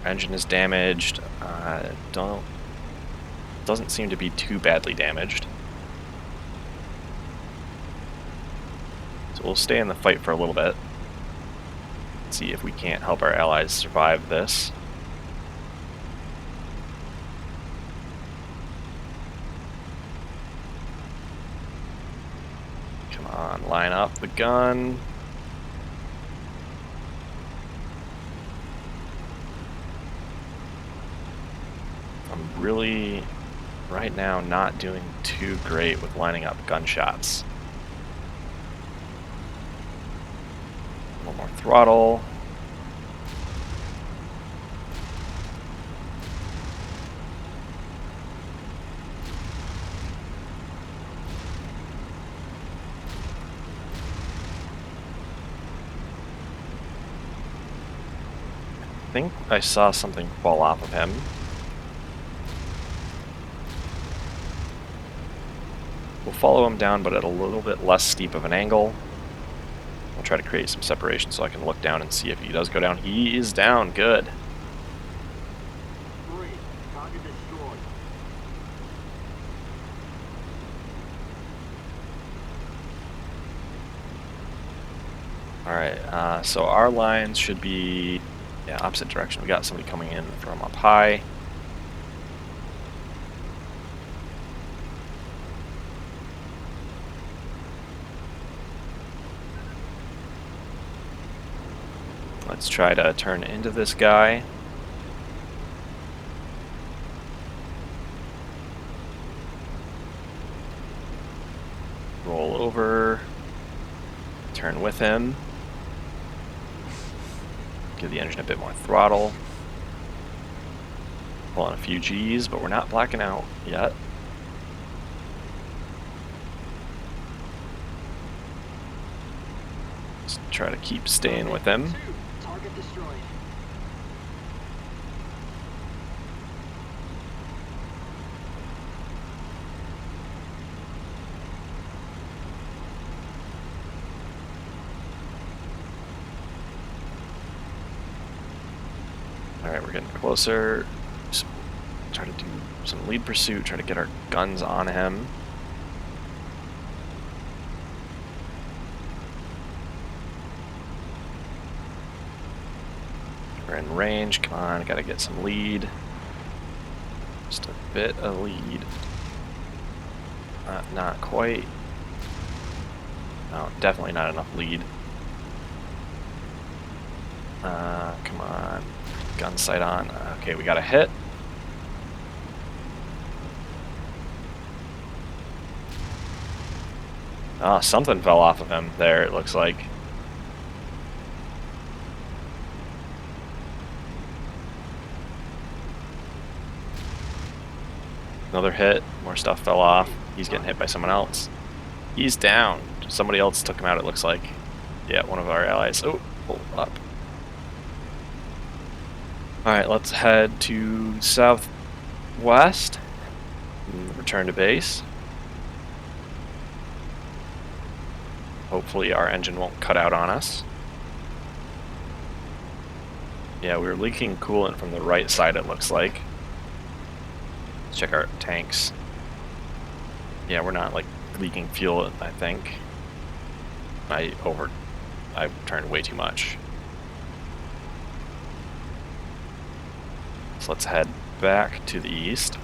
Engine is damaged. Doesn't seem to be too badly damaged. So we'll stay in the fight for a little bit. See if we can't help our allies survive this. Come on, line up the gun. I'm really, right now, not doing too great with lining up gunshots. A little more throttle. I think I saw something fall off of him. We'll follow him down, but at a little bit less steep of an angle. We'll try to create some separation so I can look down and see if he does go down. He is down, good. 3, target destroyed. Alright, so our lines should be opposite direction. We got somebody coming in from up high. Let's try to turn into this guy. Roll over. Turn with him. Give the engine a bit more throttle. Pull on a few G's, but we're not blacking out yet. Let's try to keep staying with him. 2, target destroyed. Alright, we're getting closer. Try to do some lead pursuit, try to get our guns on him. We're in range, come on, gotta get some lead. Just a bit of lead. Not quite. No, definitely not enough lead. Come on. Gun sight on. Okay, we got a hit. Ah, something fell off of him there, it looks like. Another hit. More stuff fell off. He's getting hit by someone else. He's down. Somebody else took him out, it looks like. Yeah, one of our allies. Oh, hold up. Alright, let's head to southwest and return to base. Hopefully our engine won't cut out on us. Yeah, we were leaking coolant from the right side, it looks like. Let's check our tanks. Yeah, we're not like leaking fuel, I think. I turned way too much. So let's head back to the east.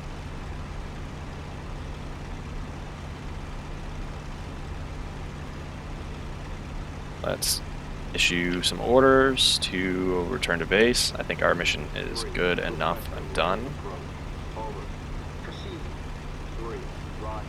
Let's issue some orders to return to base. I think our mission is good enough and done. Over. Proceed. 3, roger.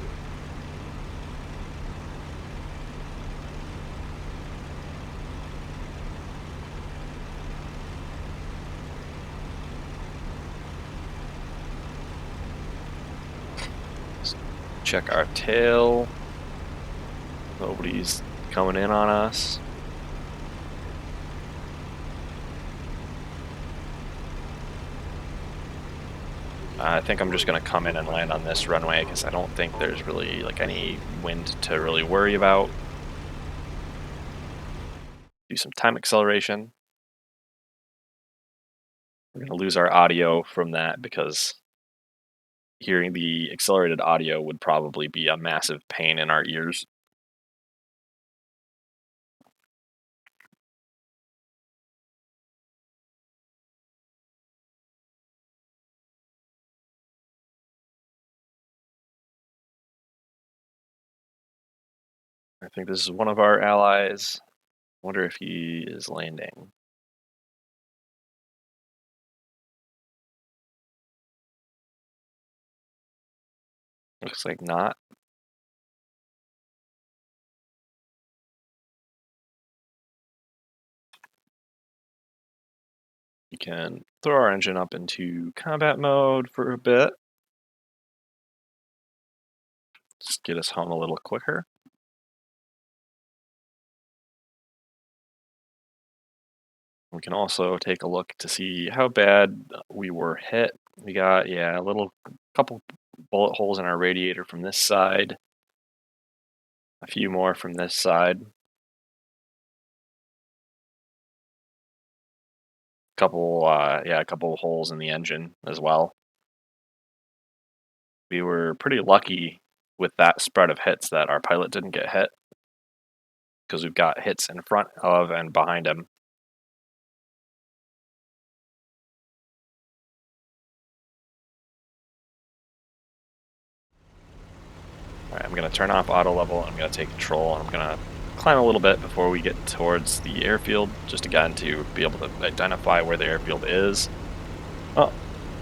Check our tail. Nobody's coming in on us. I think I'm just going to come in and land on this runway because I don't think there's really like any wind to really worry about. Do some time acceleration. We're going to lose our audio from that because hearing the accelerated audio would probably be a massive pain in our ears. I think this is one of our allies. Wonder if he is landing. Looks like not. We can throw our engine up into combat mode for a bit. Just get us home a little quicker. We can also take a look to see how bad we were hit. We got, yeah, a little couple bullet holes in our radiator from this side. A few more from this side. A couple holes in the engine as well. We were pretty lucky with that spread of hits that our pilot didn't get hit, because we've got hits in front of and behind him. Alright, I'm going to turn off auto level, I'm going to take control, and I'm going to climb a little bit before we get towards the airfield, just again to be able to identify where the airfield is. Oh,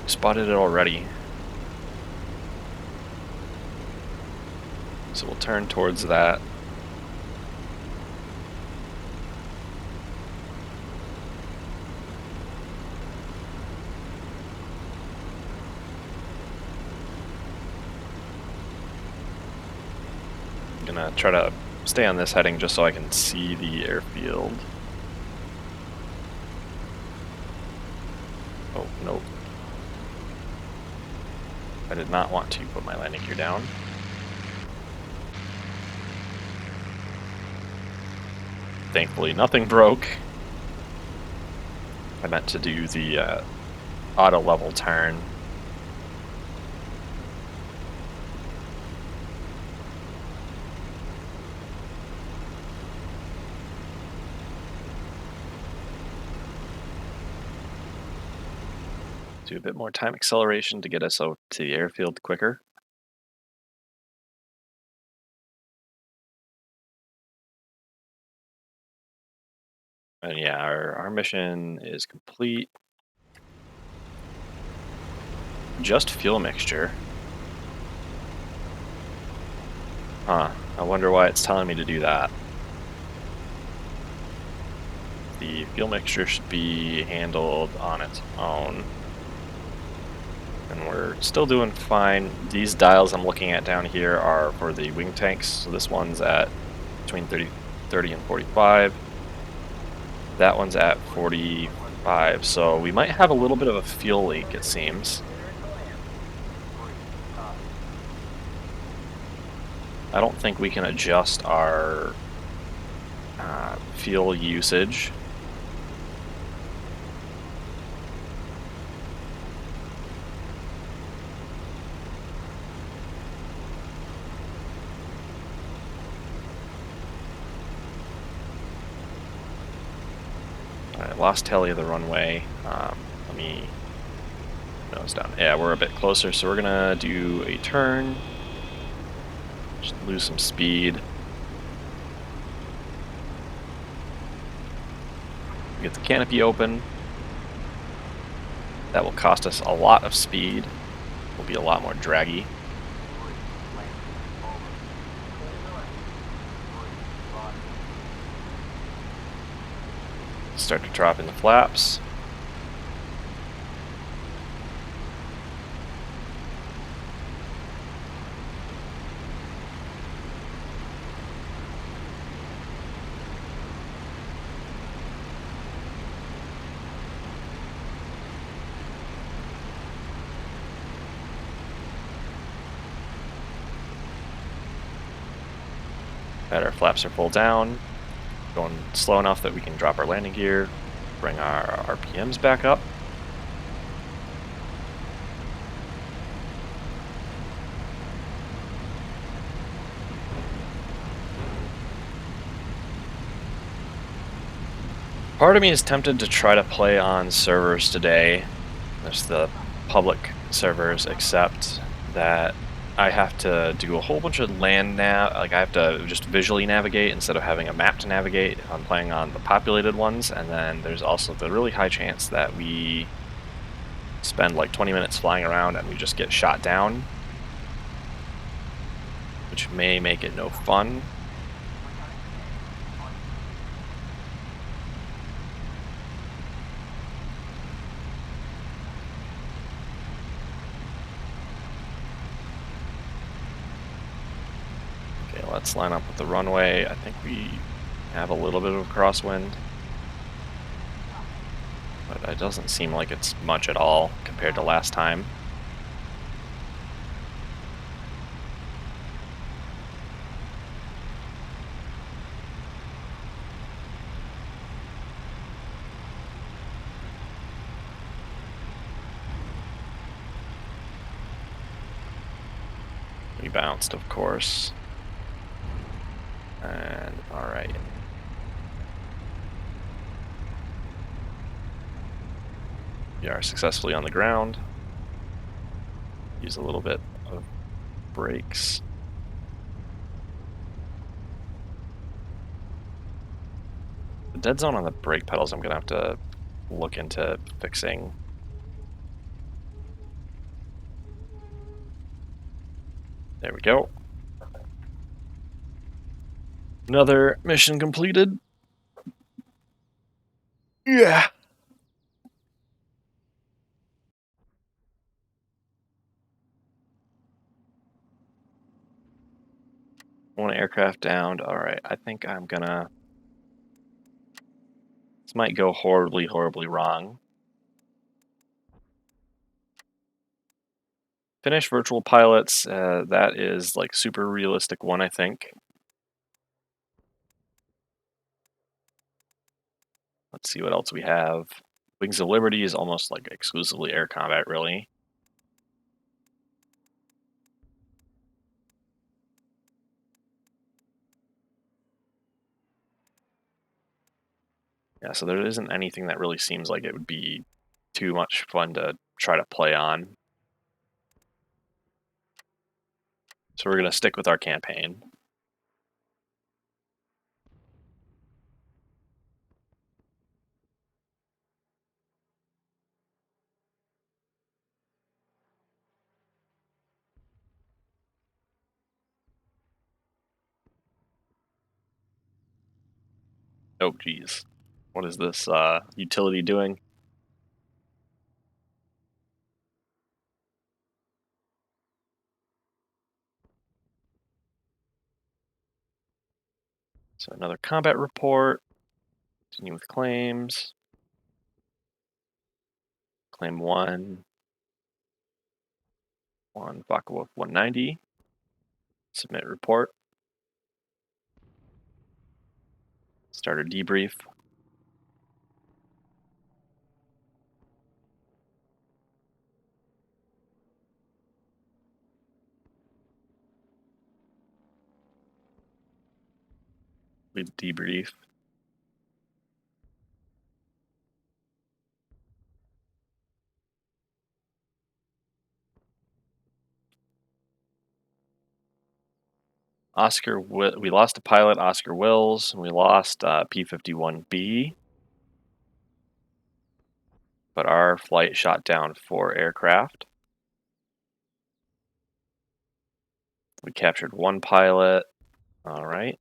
spotted it already. So we'll turn towards that. I'm gonna try to stay on this heading just so I can see the airfield. Oh, nope. I did not want to put my landing gear down. Thankfully, nothing broke. I meant to do the auto level turn. Do a bit more time acceleration to get us out to the airfield quicker. And yeah, our mission is complete. Just fuel mixture. Huh, I wonder why it's telling me to do that. The fuel mixture should be handled on its own. And we're still doing fine. These dials I'm looking at down here are for the wing tanks. So this one's at between 30 and 45. That one's at 45. So we might have a little bit of a fuel leak, it seems. I don't think we can adjust our fuel usage. Alright, lost tally of the runway. Let me nose down. Yeah, we're a bit closer, so we're gonna do a turn. Just lose some speed. Get the canopy open. That will cost us a lot of speed. Will be a lot more draggy. Start to drop in the flaps. Our flaps are full down, going slow enough that we can drop our landing gear, bring our RPMs back up. Part of me is tempted to try to play on servers today. There's the public servers, except that I have to do a whole bunch of land like I have to just visually navigate instead of having a map to navigate if I'm playing on the populated ones, and then there's also the really high chance that we spend like 20 minutes flying around and we just get shot down, which may make it no fun. Okay, let's line up with the runway. I think we have a little bit of a crosswind, but it doesn't seem like it's much at all compared to last time. We bounced, of course. And alright. We are successfully on the ground. Use a little bit of brakes. The dead zone on the brake pedals I'm gonna have to look into fixing. There we go. Another mission completed. Yeah. One aircraft downed. Alright, I think I'm gonna... This might go horribly, horribly wrong. Finish virtual pilots. That is like super realistic one, I think. Let's see what else we have. Wings of Liberty is almost like exclusively air combat, really. Yeah, so there isn't anything that really seems like it would be too much fun to try to play on. So we're going to stick with our campaign. Oh, geez. What is this utility doing? So another combat report. Continue with claims. Claim 1. 1 Vodka 190. Submit report. Start a debrief. Lead debrief. We lost a pilot, Oscar Wills, and we lost P-51D. But our flight shot down 4 aircraft. We captured 1 pilot. All right.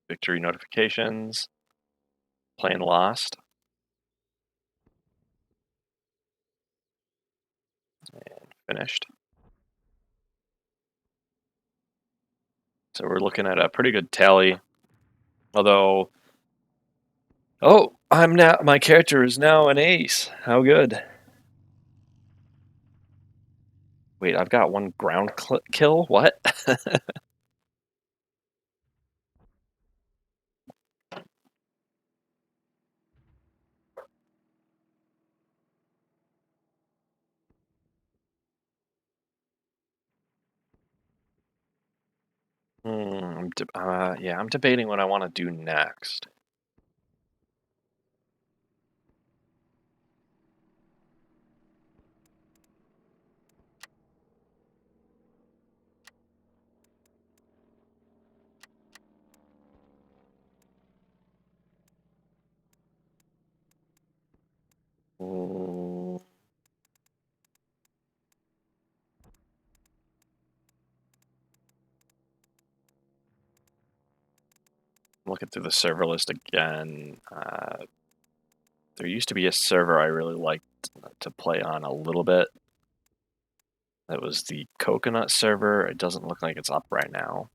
Victory notifications. Plane lost. And finished. So we're looking at a pretty good tally. Although, oh, my character is now an ace. How good. Wait, I've got 1 ground kill? What? Yeah, I'm debating what I want to do next. Mm, looking through the server list again. There used to be a server I really liked to play on a little bit. That was the Coconut server. It doesn't look like it's up right now.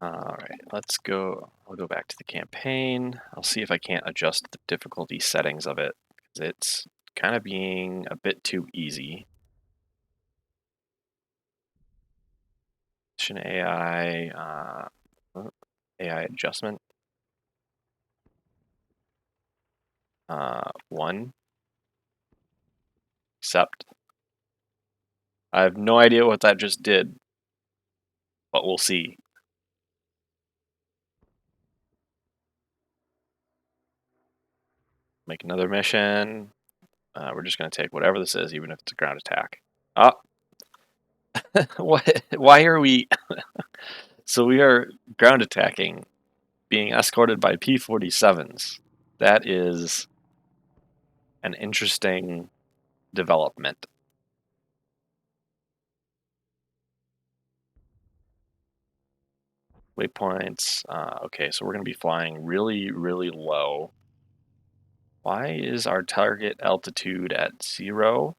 Alright, let's go. I'll go back to the campaign. I'll see if I can't adjust the difficulty settings of it, because it's kind of being a bit too easy. Mission AI, AI adjustment. 1. Accept. I have no idea what that just did, but we'll see. Make another mission. We're just going to take whatever this is, even if it's a ground attack. Ah, what? Why are we? So we are ground attacking, being escorted by P-47s. That is an interesting development. Waypoints. Okay, so we're going to be flying really, really low. Why is our target altitude at 0?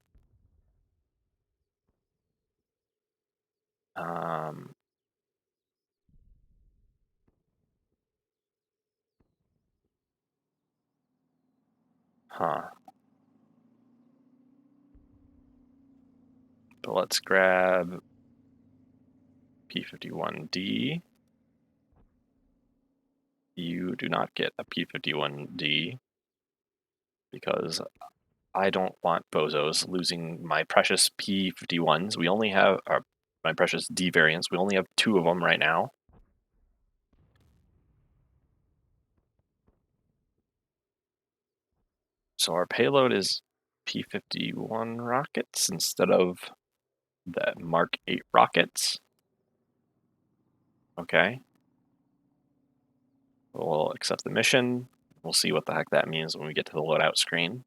Um, huh. But let's grab P-51D. You do not get a P-51D because I don't want bozos losing my precious P-51s. We only have my precious D variants. We only have 2 of them right now. So our payload is P-51 rockets instead of the Mark 8 rockets. Okay. We'll accept the mission. We'll see what the heck that means when we get to the loadout screen.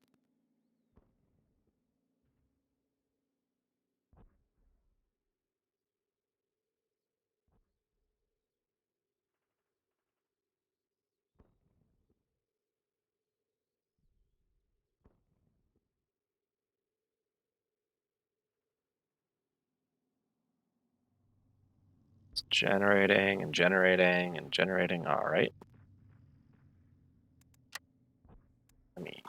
It's generating and generating and generating. All right. Let me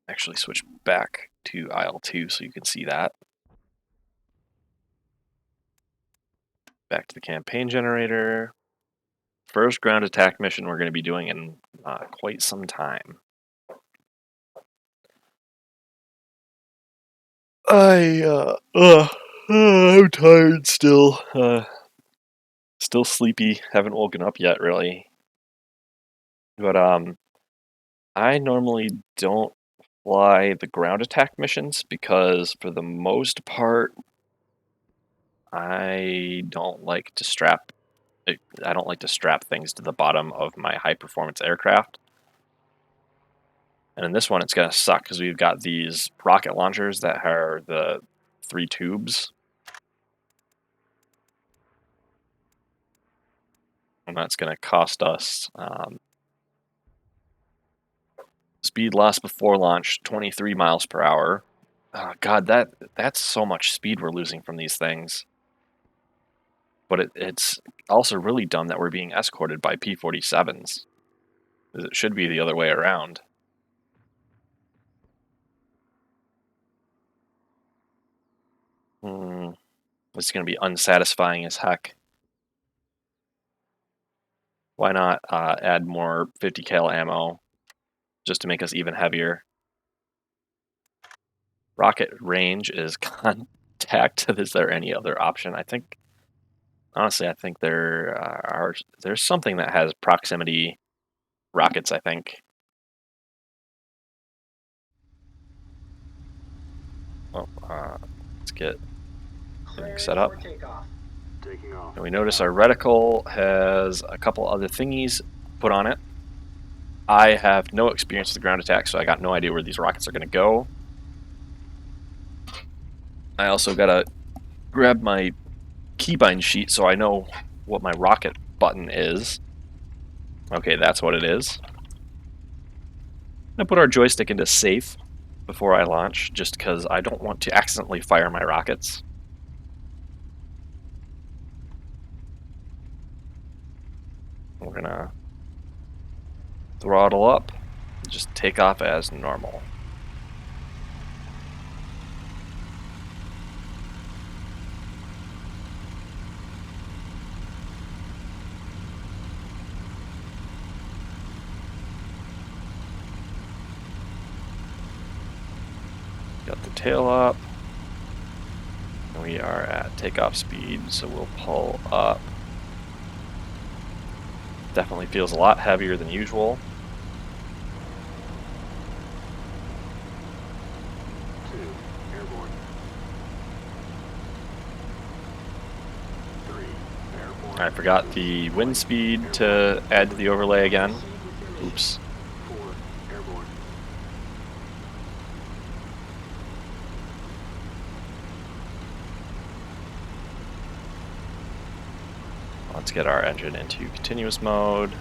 actually switch back to aisle 2 so you can see that. Back to the campaign generator. First ground attack mission we're going to be doing in quite some time. I'm tired still. Still sleepy. Haven't woken up yet, really. But I normally don't fly the ground attack missions because, for the most part, I don't like to strap. I don't like to strap things to the bottom of my high performance aircraft. And in this one, it's going to suck because we've got these rocket launchers that are the 3 tubes. And that's going to cost us speed loss before launch, 23 miles per hour. Oh, God, that's so much speed we're losing from these things. But it's also really dumb that we're being escorted by P-47s. It should be the other way around. It's going to be unsatisfying as heck. Why not add more 50 cal ammo just to make us even heavier? Rocket range is contact. Is there any other option? I think, honestly, I think there's something that has proximity rockets, I think. Oh, let's get everything set up. Taking off. And we notice our reticle has a couple other thingies put on it. I have no experience with ground attack, so I got no idea where these rockets are going to go. I also got to grab my keybind sheet so I know what my rocket button is. Okay, that's what it is. I'm going to put our joystick into safe before I launch, just because I don't want to accidentally fire my rockets. We're going to throttle up, and just take off as normal. Got the tail up. We are at takeoff speed, so we'll pull up. Definitely feels a lot heavier than usual. 2, airborne. 3, airborne. I forgot the wind speed to add to the overlay again. Oops. 4, airborne. Let's get our engine into continuous mode,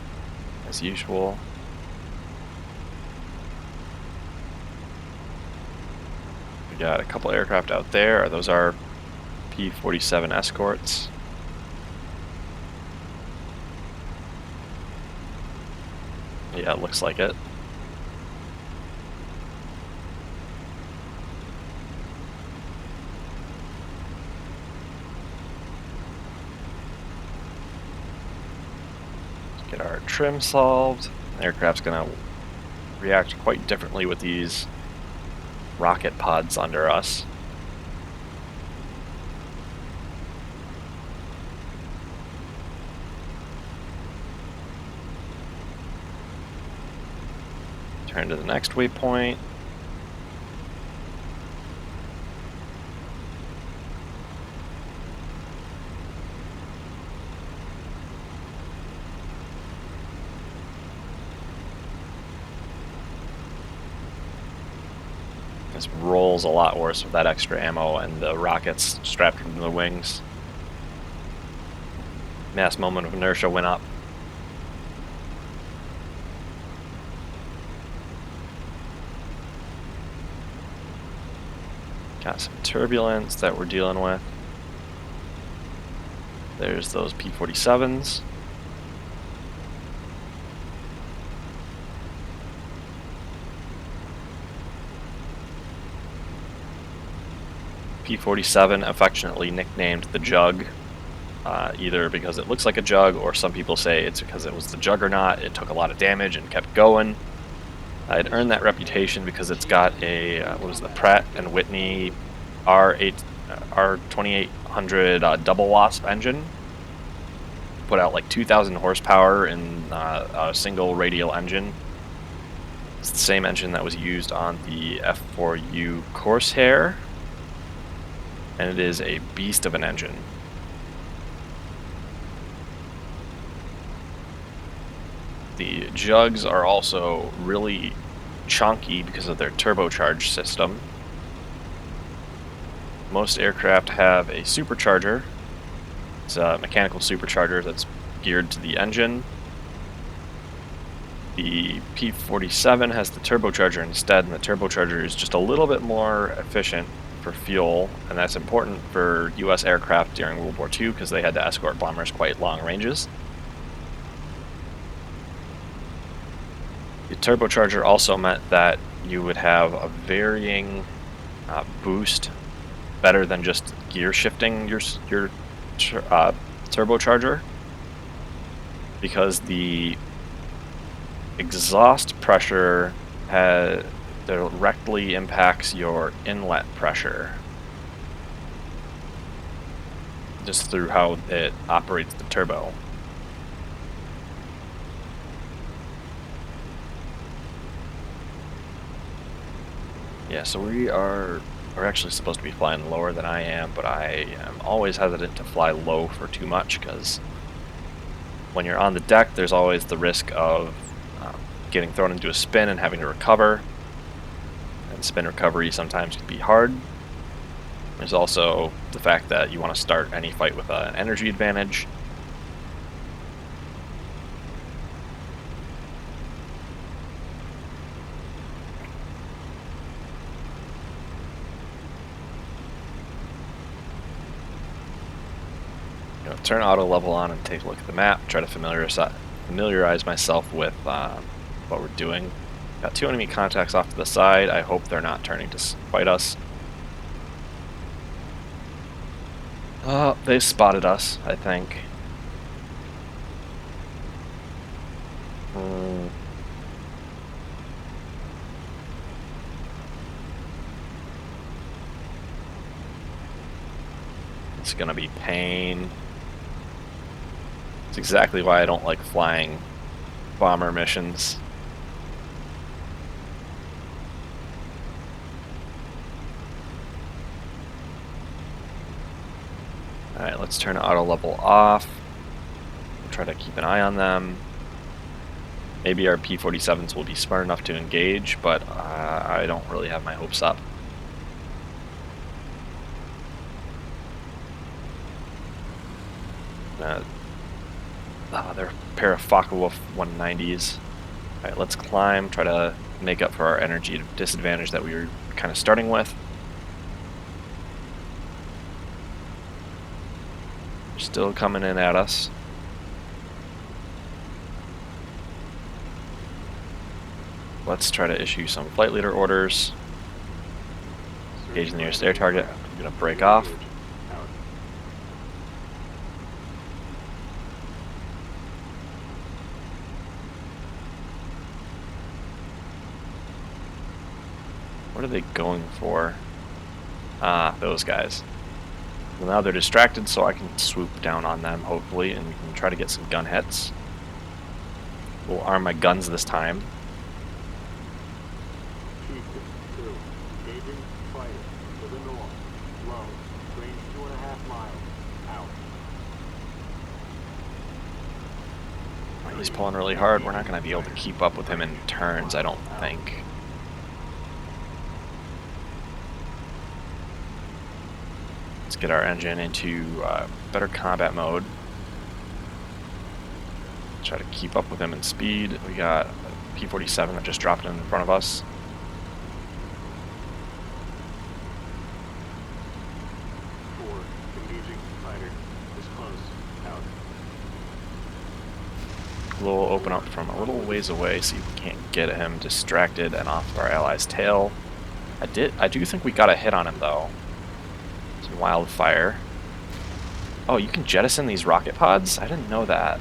as usual. We got a couple aircraft out there. Those are P-47 escorts. Yeah, it looks like it. Get our trim solved. The aircraft's going to react quite differently with these rocket pods under us. Turn to the next waypoint. This rolls a lot worse with that extra ammo and the rockets strapped into the wings. Mass moment of inertia went up. Got some turbulence that we're dealing with. There's those P-47s. P-47, affectionately nicknamed the Jug, either because it looks like a jug, or some people say it's because it was the Juggernaut. It took a lot of damage and kept going. It earned that reputation because it's got a what was the Pratt and Whitney R2800 double wasp engine. Put out like 2,000 horsepower in a single radial engine. It's the same engine that was used on the F4U Corsair, and it is a beast of an engine. The Jugs are also really chunky because of their turbocharged system. Most aircraft have a supercharger. It's a mechanical supercharger that's geared to the engine. The P-47 has the turbocharger instead, and the turbocharger is just a little bit more efficient for fuel, and that's important for US aircraft during World War II because they had to escort bombers quite long ranges. The turbocharger also meant that you would have a varying boost better than just gear shifting your turbocharger, because the exhaust pressure directly impacts your inlet pressure just through how it operates the turbo. Yeah, so we're actually supposed to be flying lower than I am, but I am always hesitant to fly low for too much, because when you're on the deck, there's always the risk of getting thrown into a spin and having to recover. And spin recovery sometimes can be hard. There's also the fact that you want to start any fight with an energy advantage. Turn auto level on and take a look at the map, try to familiarize myself with what we're doing. Got 2 enemy contacts off to the side. I hope they're not turning to fight us. They spotted us, I think. It's gonna be pain. It's exactly why I don't like flying bomber missions. Alright, let's turn auto level off. Try to keep an eye on them. Maybe our P-47s will be smart enough to engage, but I don't really have my hopes up. They're a pair of Focke-Wulf 190s. Alright, let's climb, try to make up for our energy disadvantage that we were kind of starting with. They're still coming in at us. Let's try to issue some flight leader orders. Engage the nearest air target. I'm going to break off. What are they going for? Ah, those guys. Well, now they're distracted, so I can swoop down on them, hopefully, and we can try to get some gun hits. We'll arm my guns this time. He's pulling really hard. We're not going to be able to keep up with him in turns, I don't think. Let's get our engine into better combat mode. Try to keep up with him in speed. We got a P-47 that just dropped in front of us. We'll open up from a little ways away, see if we can't get him distracted and off our ally's tail. I do think we got a hit on him though. Some wildfire. Oh, you can jettison these rocket pods? I didn't know that.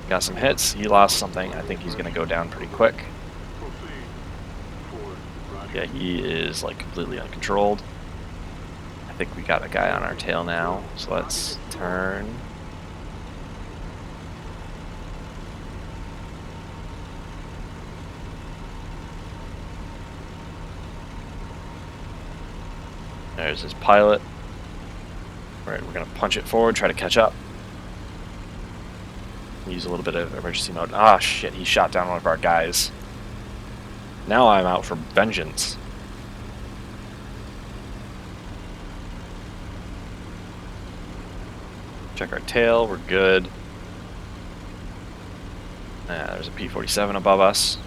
Got some hits. He lost something. I think he's gonna go down pretty quick. Yeah, he is like completely uncontrolled. I think we got a guy on our tail now, so let's turn. There's his pilot. Alright, we're gonna punch it forward, try to catch up. Use a little bit of emergency mode. Ah, shit, he shot down one of our guys. Now I'm out for vengeance. Check our tail, we're good. There's a P-47 above us.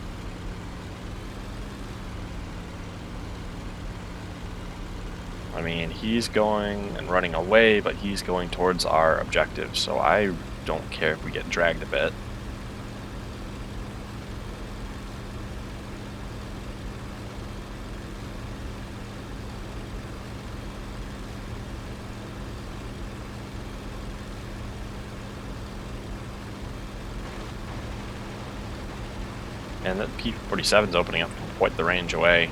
I mean, he's going and running away, but he's going towards our objective, so I don't care if we get dragged a bit. And the P-47's opening up quite the range away.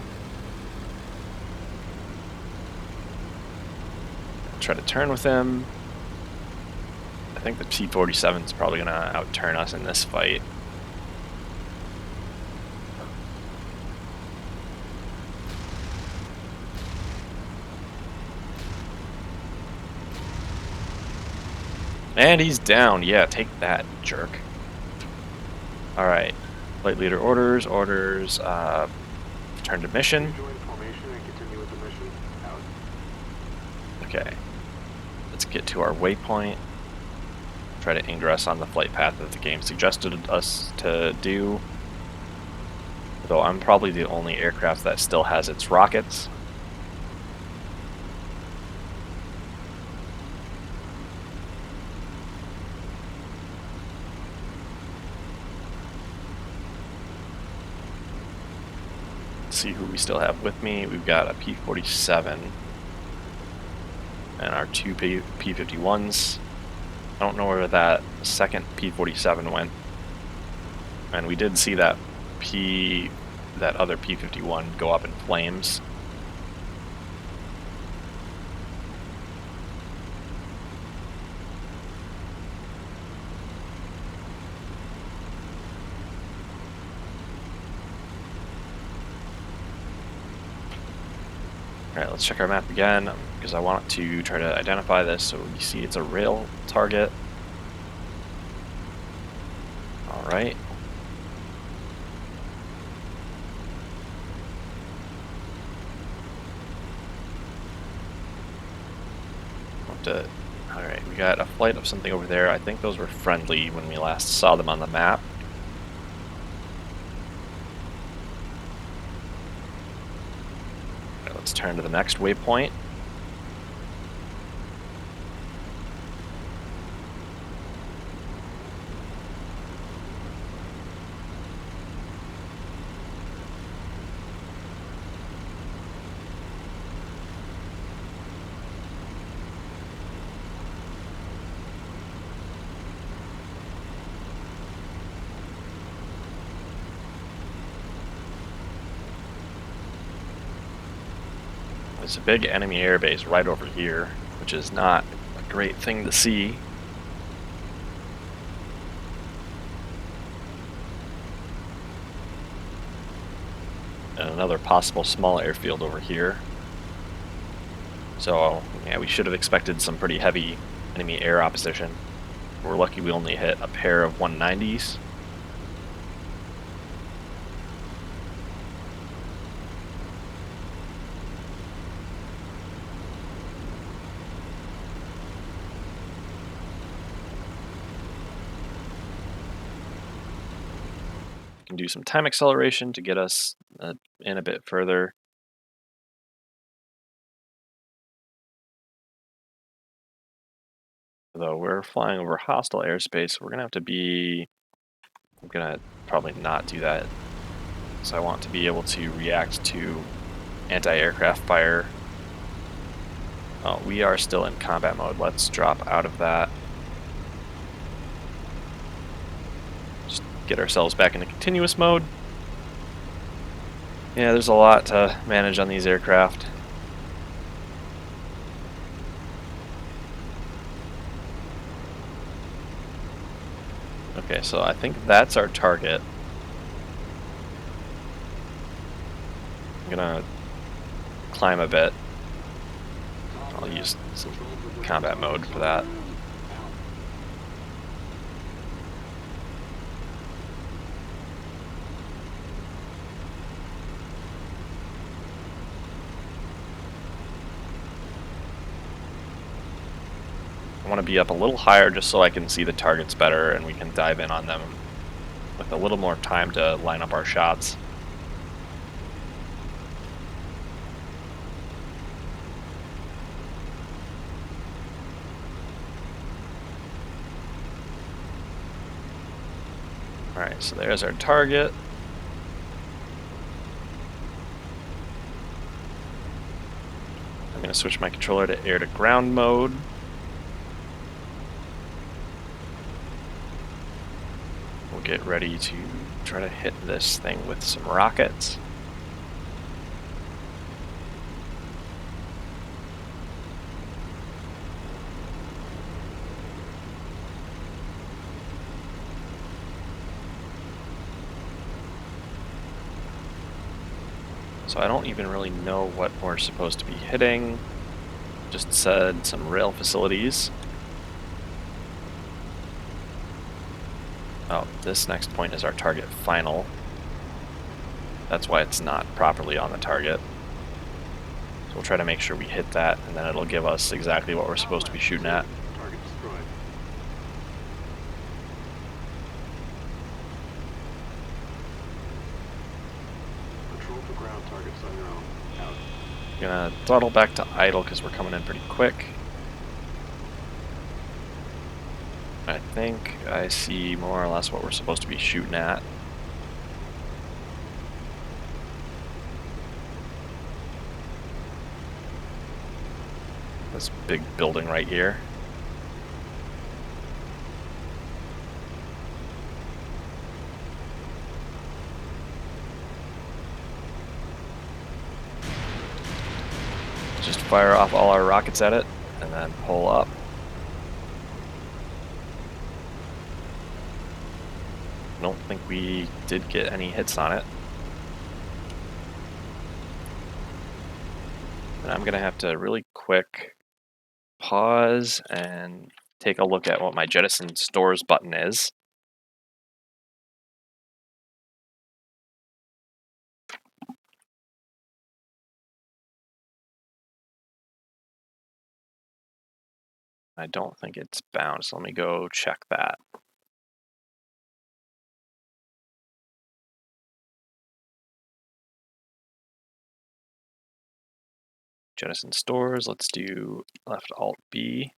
Try to turn with him. I think the P-47's probably going to outturn us in this fight. And he's down. Yeah, take that, jerk. Alright. Flight leader orders. Return to mission. Join formation and continue with the mission. Out. Okay. Let's get to our waypoint. Try to ingress on the flight path that the game suggested us to do. Though I'm probably the only aircraft that still has its rockets. See who we still have with me. We've got a P-47 and our two P-51s. I don't know where that second P-47 went. And we did see that other P-51 go up in flames. Alright, let's check our map again, because I want to try to identify this. So you see it's a rail target. Alright. Alright, we got a flight of something over there. I think those were friendly when we last saw them on the map. Let's turn to the next waypoint. There's a big enemy airbase right over here, which is not a great thing to see. And another possible small airfield over here. So, yeah, we should have expected some pretty heavy enemy air opposition. We're lucky we only hit a pair of 190s. Can do some time acceleration to get us in a bit further. Though we're flying over hostile airspace, we're gonna have to be. I'm gonna probably not do that. So I want to be able to react to anti-aircraft fire. Oh, we are still in combat mode. Let's drop out of that. Just get ourselves back into continuous mode. Yeah, there's a lot to manage on these aircraft. Okay, so I think that's our target. I'm gonna climb a bit. I'll use some combat mode for that. I want to be up a little higher just so I can see the targets better and we can dive in on them with a little more time to line up our shots. Alright, so there's our target. I'm going to switch my controller to air to ground mode. We'll get ready to try to hit this thing with some rockets. So I don't even really know what we're supposed to be hitting. Just said some rail facilities. Oh, this next point is our target final. That's why it's not properly on the target. So we'll try to make sure we hit that, and then it'll give us exactly what we're supposed to be shooting at. Target destroyed. Patrol for ground targets on your own. Out. Gonna throttle back to idle because we're coming in pretty quick. I think I see more or less what we're supposed to be shooting at. This big building right here. Just fire off all our rockets at it and then pull up. I don't think we did get any hits on it. And I'm gonna have to really quick pause and take a look at what my jettison stores button is. I don't think it's bound, so let me go check that. Jettison stores, let's do left alt B.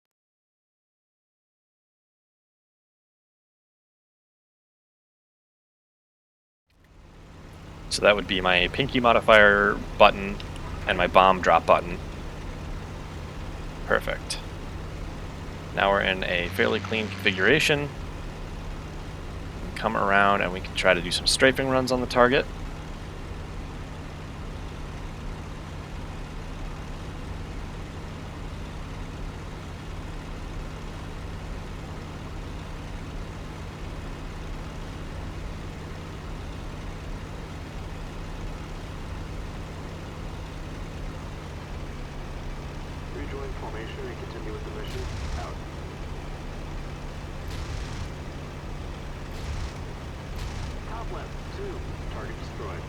So that would be my pinky modifier button and my bomb drop button. Perfect. Now we're in a fairly clean configuration. We can come around and we can try to do some strafing runs on the target. Rejoin formation and continue with the mission. Out. Top left, 2. Target destroyed.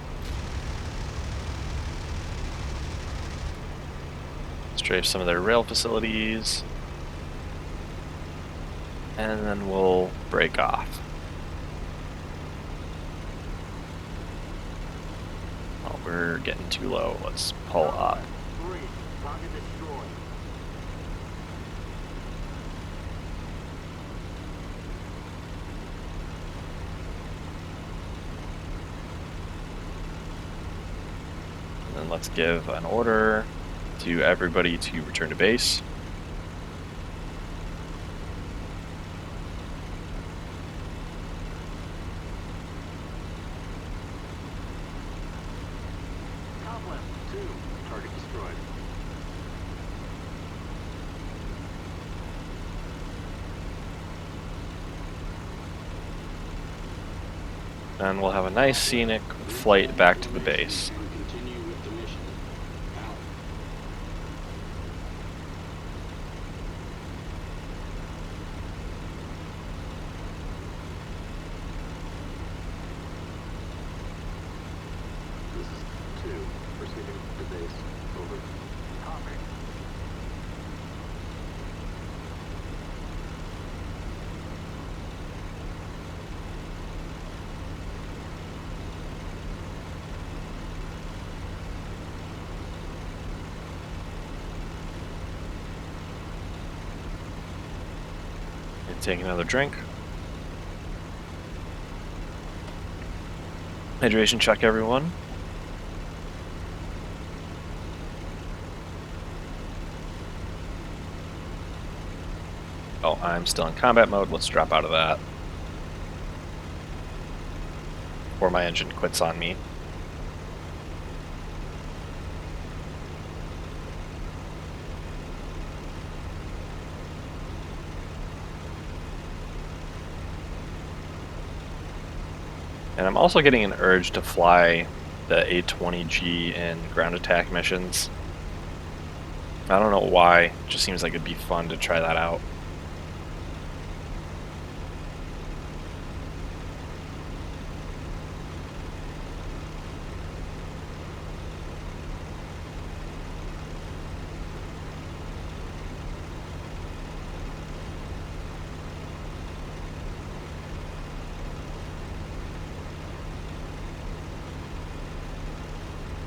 Strafe some of their rail facilities. And then we'll break off. Oh, we're getting too low. Let's pull up. 3. Target destroyed. And then let's give an order to everybody to return to base. Top left, 2. Target destroyed. And we'll have a nice scenic flight back to the base. And continue with the mission. Out. This is 2. Proceeding to base. Over. Copy. Take another drink. Hydration check, everyone. Oh, I'm still in combat mode. Let's drop out of that. before my engine quits on me. And I'm also getting an urge to fly the A-20G in ground attack missions. I don't know why, it just seems like it'd be fun to try that out.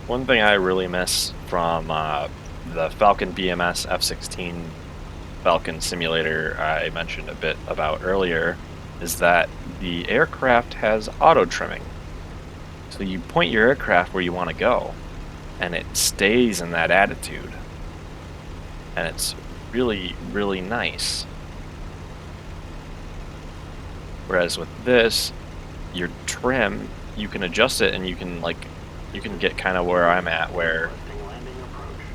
One thing I really miss from the Falcon BMS F-16 Falcon simulator I mentioned a bit about earlier is that the aircraft has auto trimming. So you point your aircraft where you want to go, and it stays in that attitude. And it's really, really nice. Whereas with this, your trim, you can adjust it and you can get kind of where I'm at, where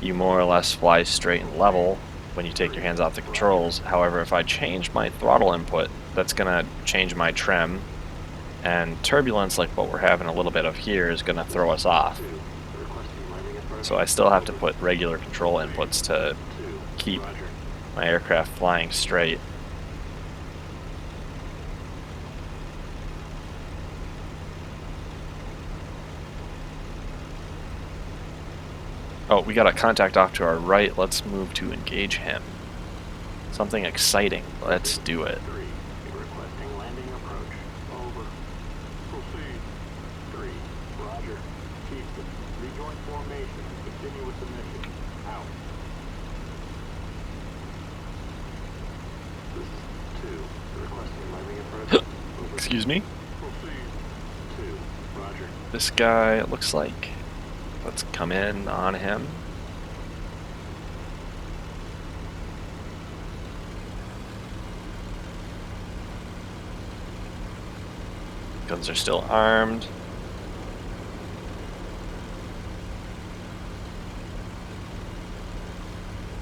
you more or less fly straight and level when you take your hands off the controls. However, if I change my throttle input, that's going to change my trim, and turbulence, like what we're having a little bit of here, is going to throw us off. So I still have to put regular control inputs to keep my aircraft flying straight. Oh, we got a contact off to our right. Let's move to engage him. Something exciting. Let's do it. Requesting landing approach. Over. Proceed. 3. Roger. Chieftain. Rejoin formation. Continue with the mission. Out. This is 2. Requesting landing approach. Over. Excuse me? Proceed. 2. Roger. This guy, it looks like. Let's come in on him. Guns are still armed.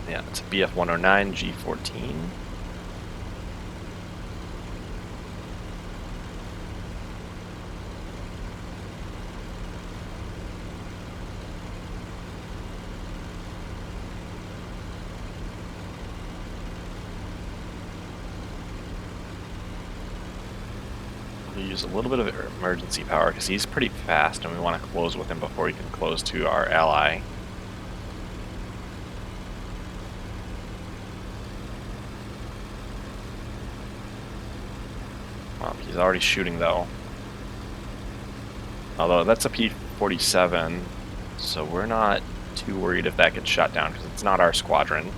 Yeah, it's a BF-109 G14. Use a little bit of emergency power because he's pretty fast and we want to close with him before he can close to our ally. He's already shooting though. Although that's a P-47, so we're not too worried if that gets shot down because it's not our squadron.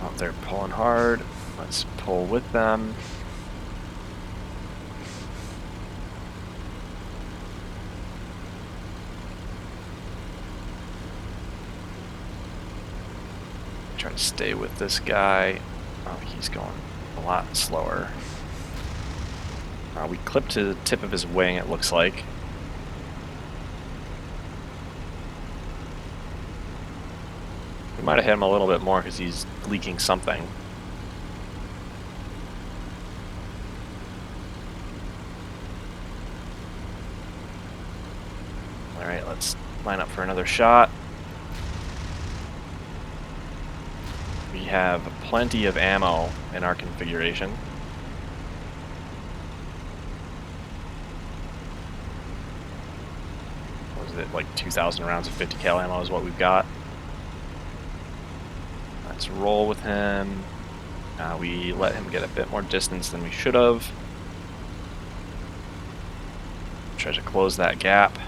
Oh, they're pulling hard. Let's pull with them. Try to stay with this guy. Oh, he's going a lot slower. We clipped to the tip of his wing, it looks like. We might have hit him a little bit more because he's leaking something. Alright, let's line up for another shot. We have plenty of ammo in our configuration. What was it, like 2,000 rounds of 50 cal ammo is what we've got. Let's roll with him. We let him get a bit more distance than we should have. Try to close that gap.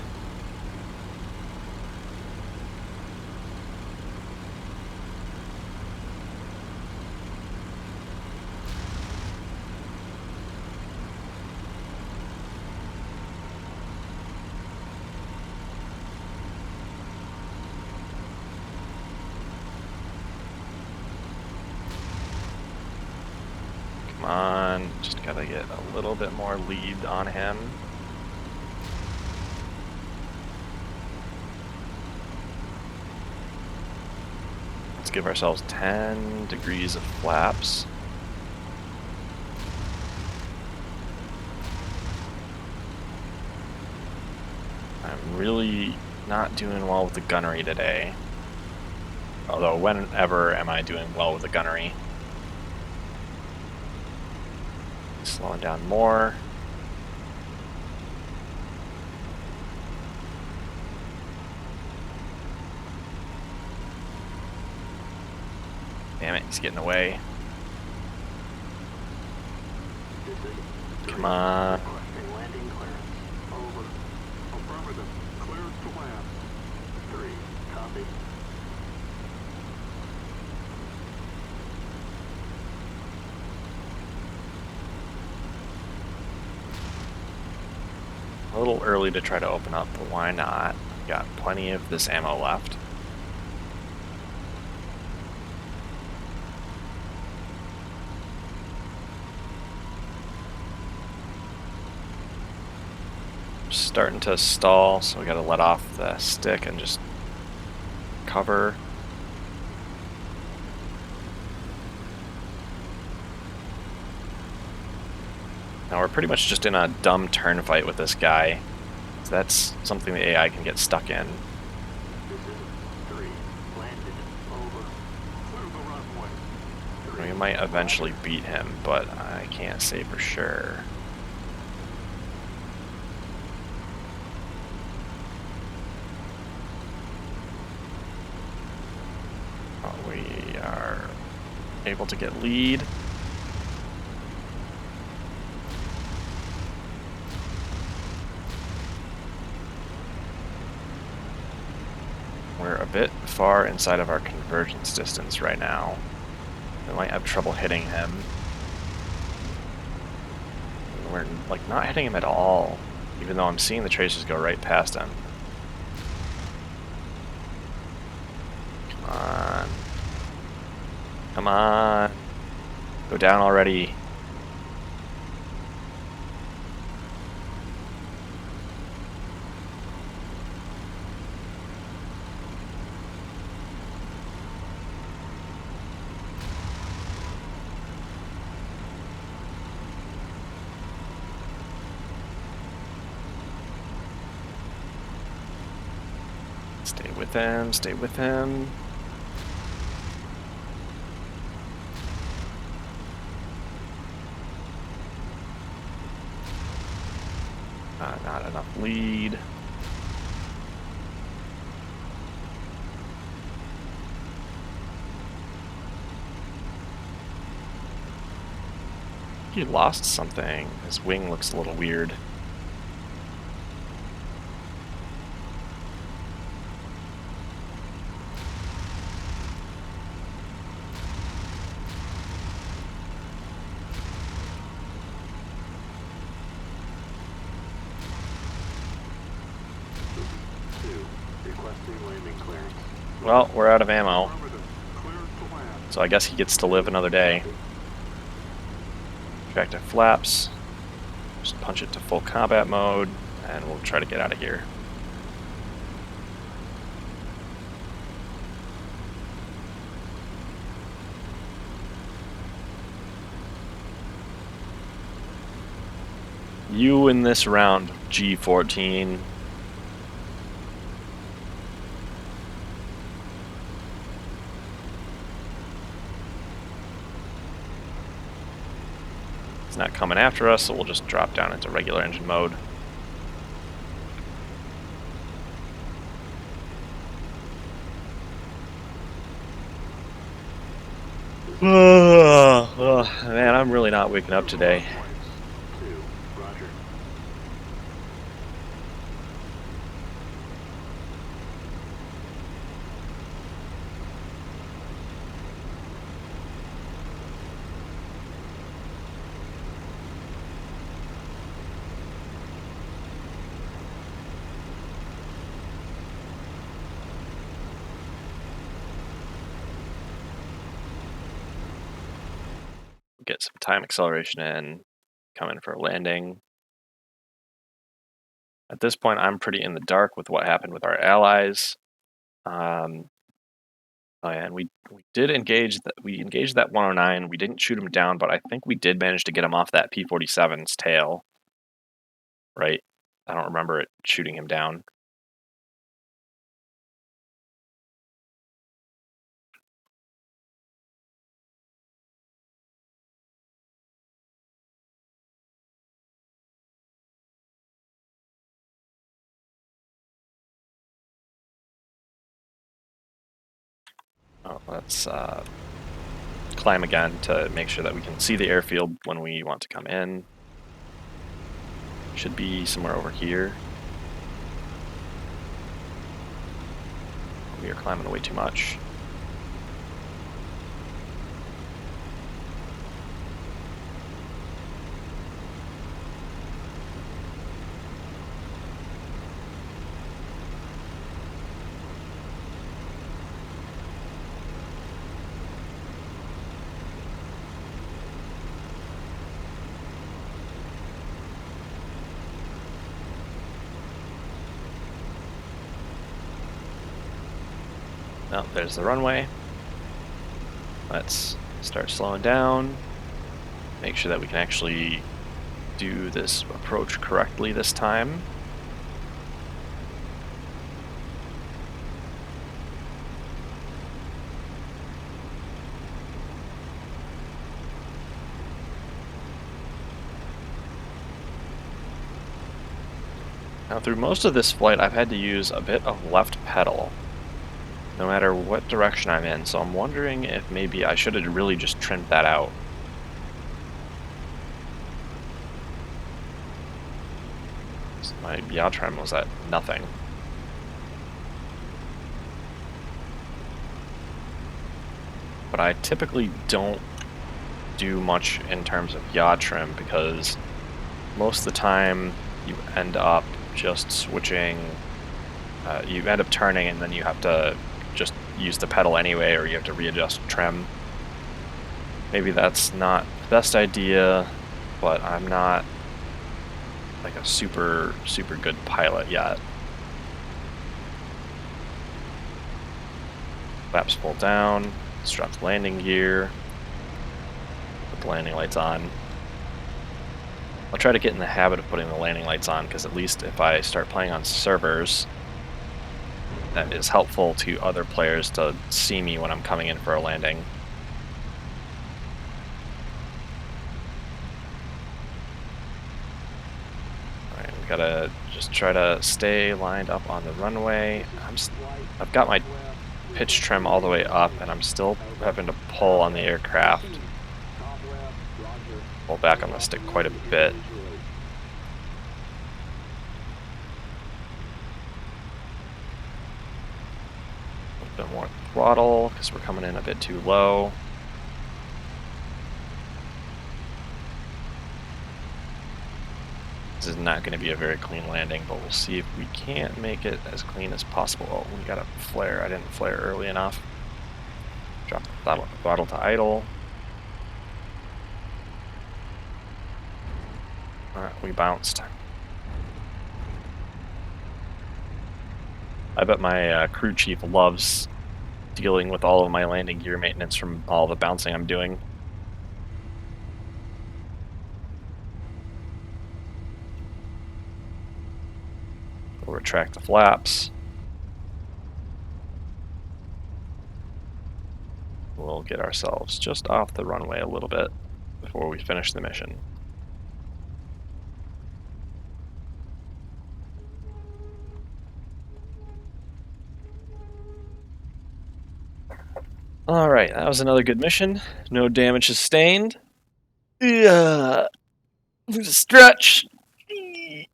Come on. Just gotta get a little bit more lead on him. Let's give ourselves 10 degrees of flaps. I'm really not doing well with the gunnery today. Although, whenever am I doing well with the gunnery? Slowing down more. Damn it, he's getting away. Come on. Requesting landing clearance. Over. Affirmative. Cleared to land. 3. Copy. A little early to try to open up, but why not? Got plenty of this ammo left. Starting to stall, so we gotta let off the stick and just cover. Now we're pretty much just in a dumb turn fight with this guy. So that's something the AI can get stuck in. This is 3. Landed. Over. Clear the runway. We might eventually beat him, but I can't say for sure. We are able to get lead. We're a bit far inside of our convergence distance right now. We might have trouble hitting him. We're like not hitting him at all, even though I'm seeing the tracers go right past him. Come on. Come on. Go down already. Stay with him, stay with him. Not enough lead. He lost something. His wing looks a little weird. Well, we're out of ammo, so I guess he gets to live another day. Retractive flaps, just punch it to full combat mode, and we'll try to get out of here. You in this round, G14. It's not coming after us, so we'll just drop down into regular engine mode. Man, I'm really not waking up today. get some time acceleration in, come in for a landing. At this point, I'm pretty in the dark with what happened with our allies. Oh yeah, and we did engage that. We engaged that 109. We didn't shoot him down, but I think we did manage to get him off that P-47's tail. Right? I don't remember it shooting him down. Oh, let's climb again to make sure that we can see the airfield when we want to come in. Should be somewhere over here. We are climbing way too much. Oh, there's the runway. Let's start slowing down. Make sure that we can actually do this approach correctly this time. Now, through most of this flight, I've had to use a bit of left pedal, no matter what direction I'm in, so I'm wondering if maybe I should have really just trimmed that out. So my yaw trim was at nothing. But I typically don't do much in terms of yaw trim because most of the time you end up just switching, you end up turning and then you have to just use the pedal anyway, or you have to readjust trim. Maybe that's not the best idea, but I'm not like a super good pilot yet. Flaps pull down, strap the landing gear, put the landing lights on. I'll try to get in the habit of putting the landing lights on, because at least if I start playing on servers, that is helpful to other players to see me when I'm coming in for a landing. Alright, we gotta just try to stay lined up on the runway. I've got my pitch trim all the way up, and I'm still having to pull on the aircraft. Pull back on the stick quite a bit. A bit more throttle, because we're coming in a bit too low. This is not going to be a very clean landing, but we'll see if we can't make it as clean as possible. Oh, we got a flare. I didn't flare early enough. Drop the throttle to idle. Alright, we bounced. I bet my crew chief loves dealing with all of my landing gear maintenance from all the bouncing I'm doing. We'll retract the flaps. We'll get ourselves just off the runway a little bit before we finish the mission. Alright, that was another good mission. No damage sustained. Yeah. Stretch.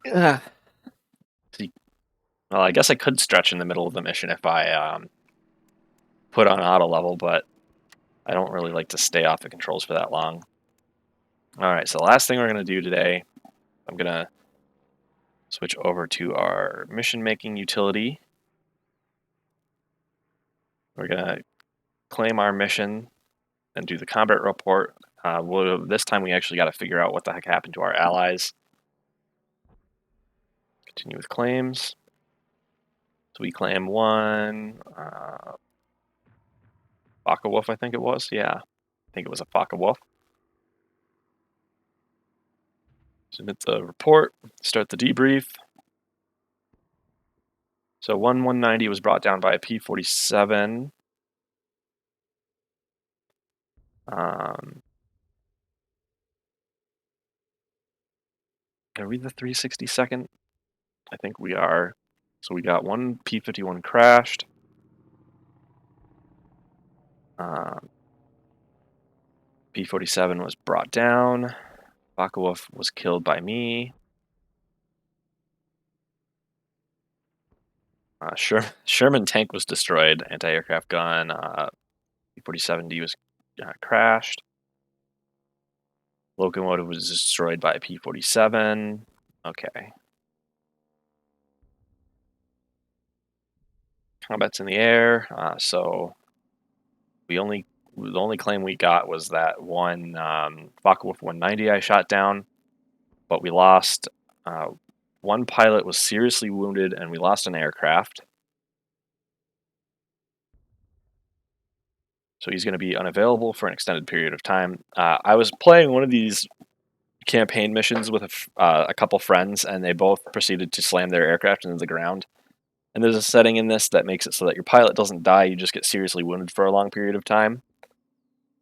Yeah. Well, I guess I could stretch in the middle of the mission if I put on auto level, but I don't really like to stay off the controls for that long. Alright, so the last thing we're going to do today, I'm going to switch over to our mission making utility. We're going to claim our mission and do the combat report. This time we actually got to figure out what the heck happened to our allies. Continue with claims. So we claim one. Faka Wolf, I think it was. Yeah, I think it was a Faka Wolf. Submit the report. Start the debrief. So 190 was brought down by a P-47. Can I read the 362nd? I think we are. So we got one P-51 crashed. P-47 was brought down. Faka Wolf was killed by me. Sherman tank was destroyed. Anti-aircraft gun. P-47D was crashed. Locomotive was destroyed by a P-47. Okay. Combat's in the air. So the only claim we got was that one Faka Wolf 190 I shot down, but we lost. One pilot was seriously wounded, and we lost an aircraft. So he's going to be unavailable for an extended period of time. I was playing one of these campaign missions with a couple friends, and they both proceeded to slam their aircraft into the ground. And there's a setting in this that makes it so that your pilot doesn't die, you just get seriously wounded for a long period of time.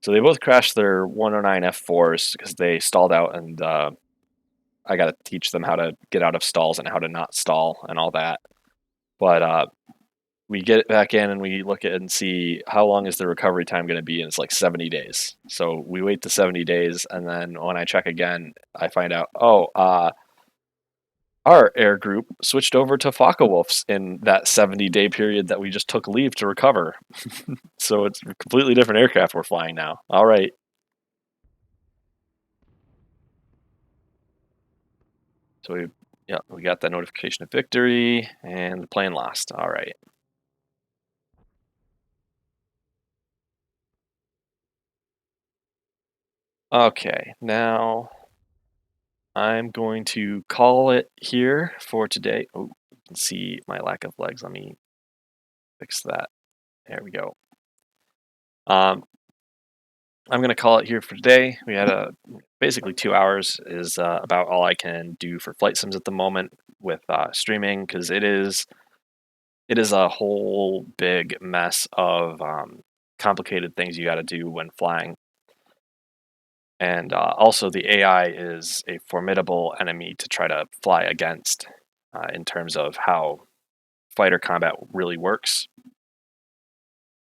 So they both crashed their 109 F4s because they stalled out, and I got to teach them how to get out of stalls and how to not stall and all that. But we get it back in and we look at it and see how long is the recovery time going to be, and it's like 70 days. So we wait the 70 days, and then when I check again, I find out, our air group switched over to Faka Wolves in that 70-day period that we just took leave to recover. So it's a completely different aircraft we're flying now. All right. So we got that notification of victory, and the plane lost. All right. Okay, now I'm going to call it here for today. Oh, you can see my lack of legs. Let me fix that. There we go. I'm going to call it here for today. We had basically 2 hours is about all I can do for flight sims at the moment with streaming, because it is a whole big mess of complicated things you got to do when flying. And also, the AI is a formidable enemy to try to fly against in terms of how fighter combat really works.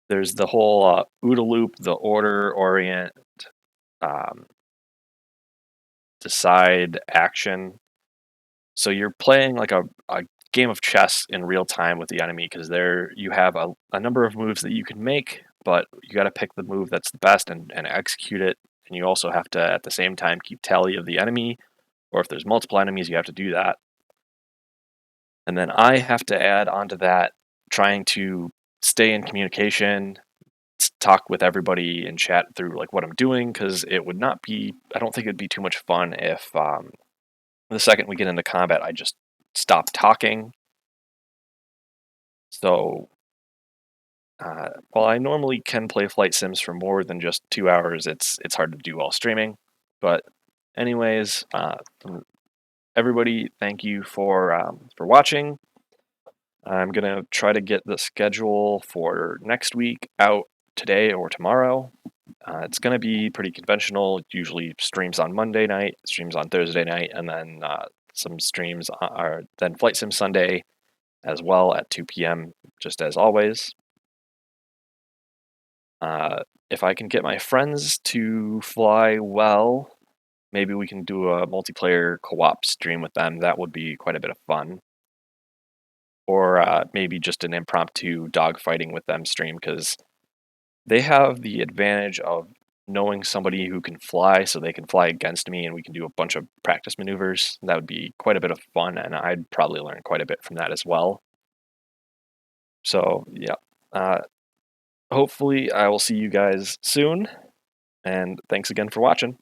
There's the whole OODA loop, the order, orient, decide, action. So you're playing like a game of chess in real time with the enemy, because there you have a number of moves that you can make, but you got to pick the move that's the best and execute it. And you also have to, at the same time, keep tally of the enemy, or if there's multiple enemies, you have to do that. And then I have to add onto that trying to stay in communication, talk with everybody and chat through like what I'm doing, because it would not be, I don't think it'd be too much fun if the second we get into combat, I just stop talking. So while I normally can play flight sims for more than just 2 hours, it's hard to do while streaming. But anyways, everybody, thank you for watching. I'm gonna try to get the schedule for next week out today or tomorrow. It's gonna be pretty conventional. It usually streams on Monday night, streams on Thursday night, and then some streams are then Flight Sim Sunday as well at 2 p.m. just as always. If I can get my friends to fly well, maybe we can do a multiplayer co-op stream with them. That would be quite a bit of fun. Or maybe just an impromptu dogfighting with them stream, because they have the advantage of knowing somebody who can fly, so they can fly against me and we can do a bunch of practice maneuvers. That would be quite a bit of fun, and I'd probably learn quite a bit from that as well. So, yeah. Hopefully I will see you guys soon. And thanks again for watching.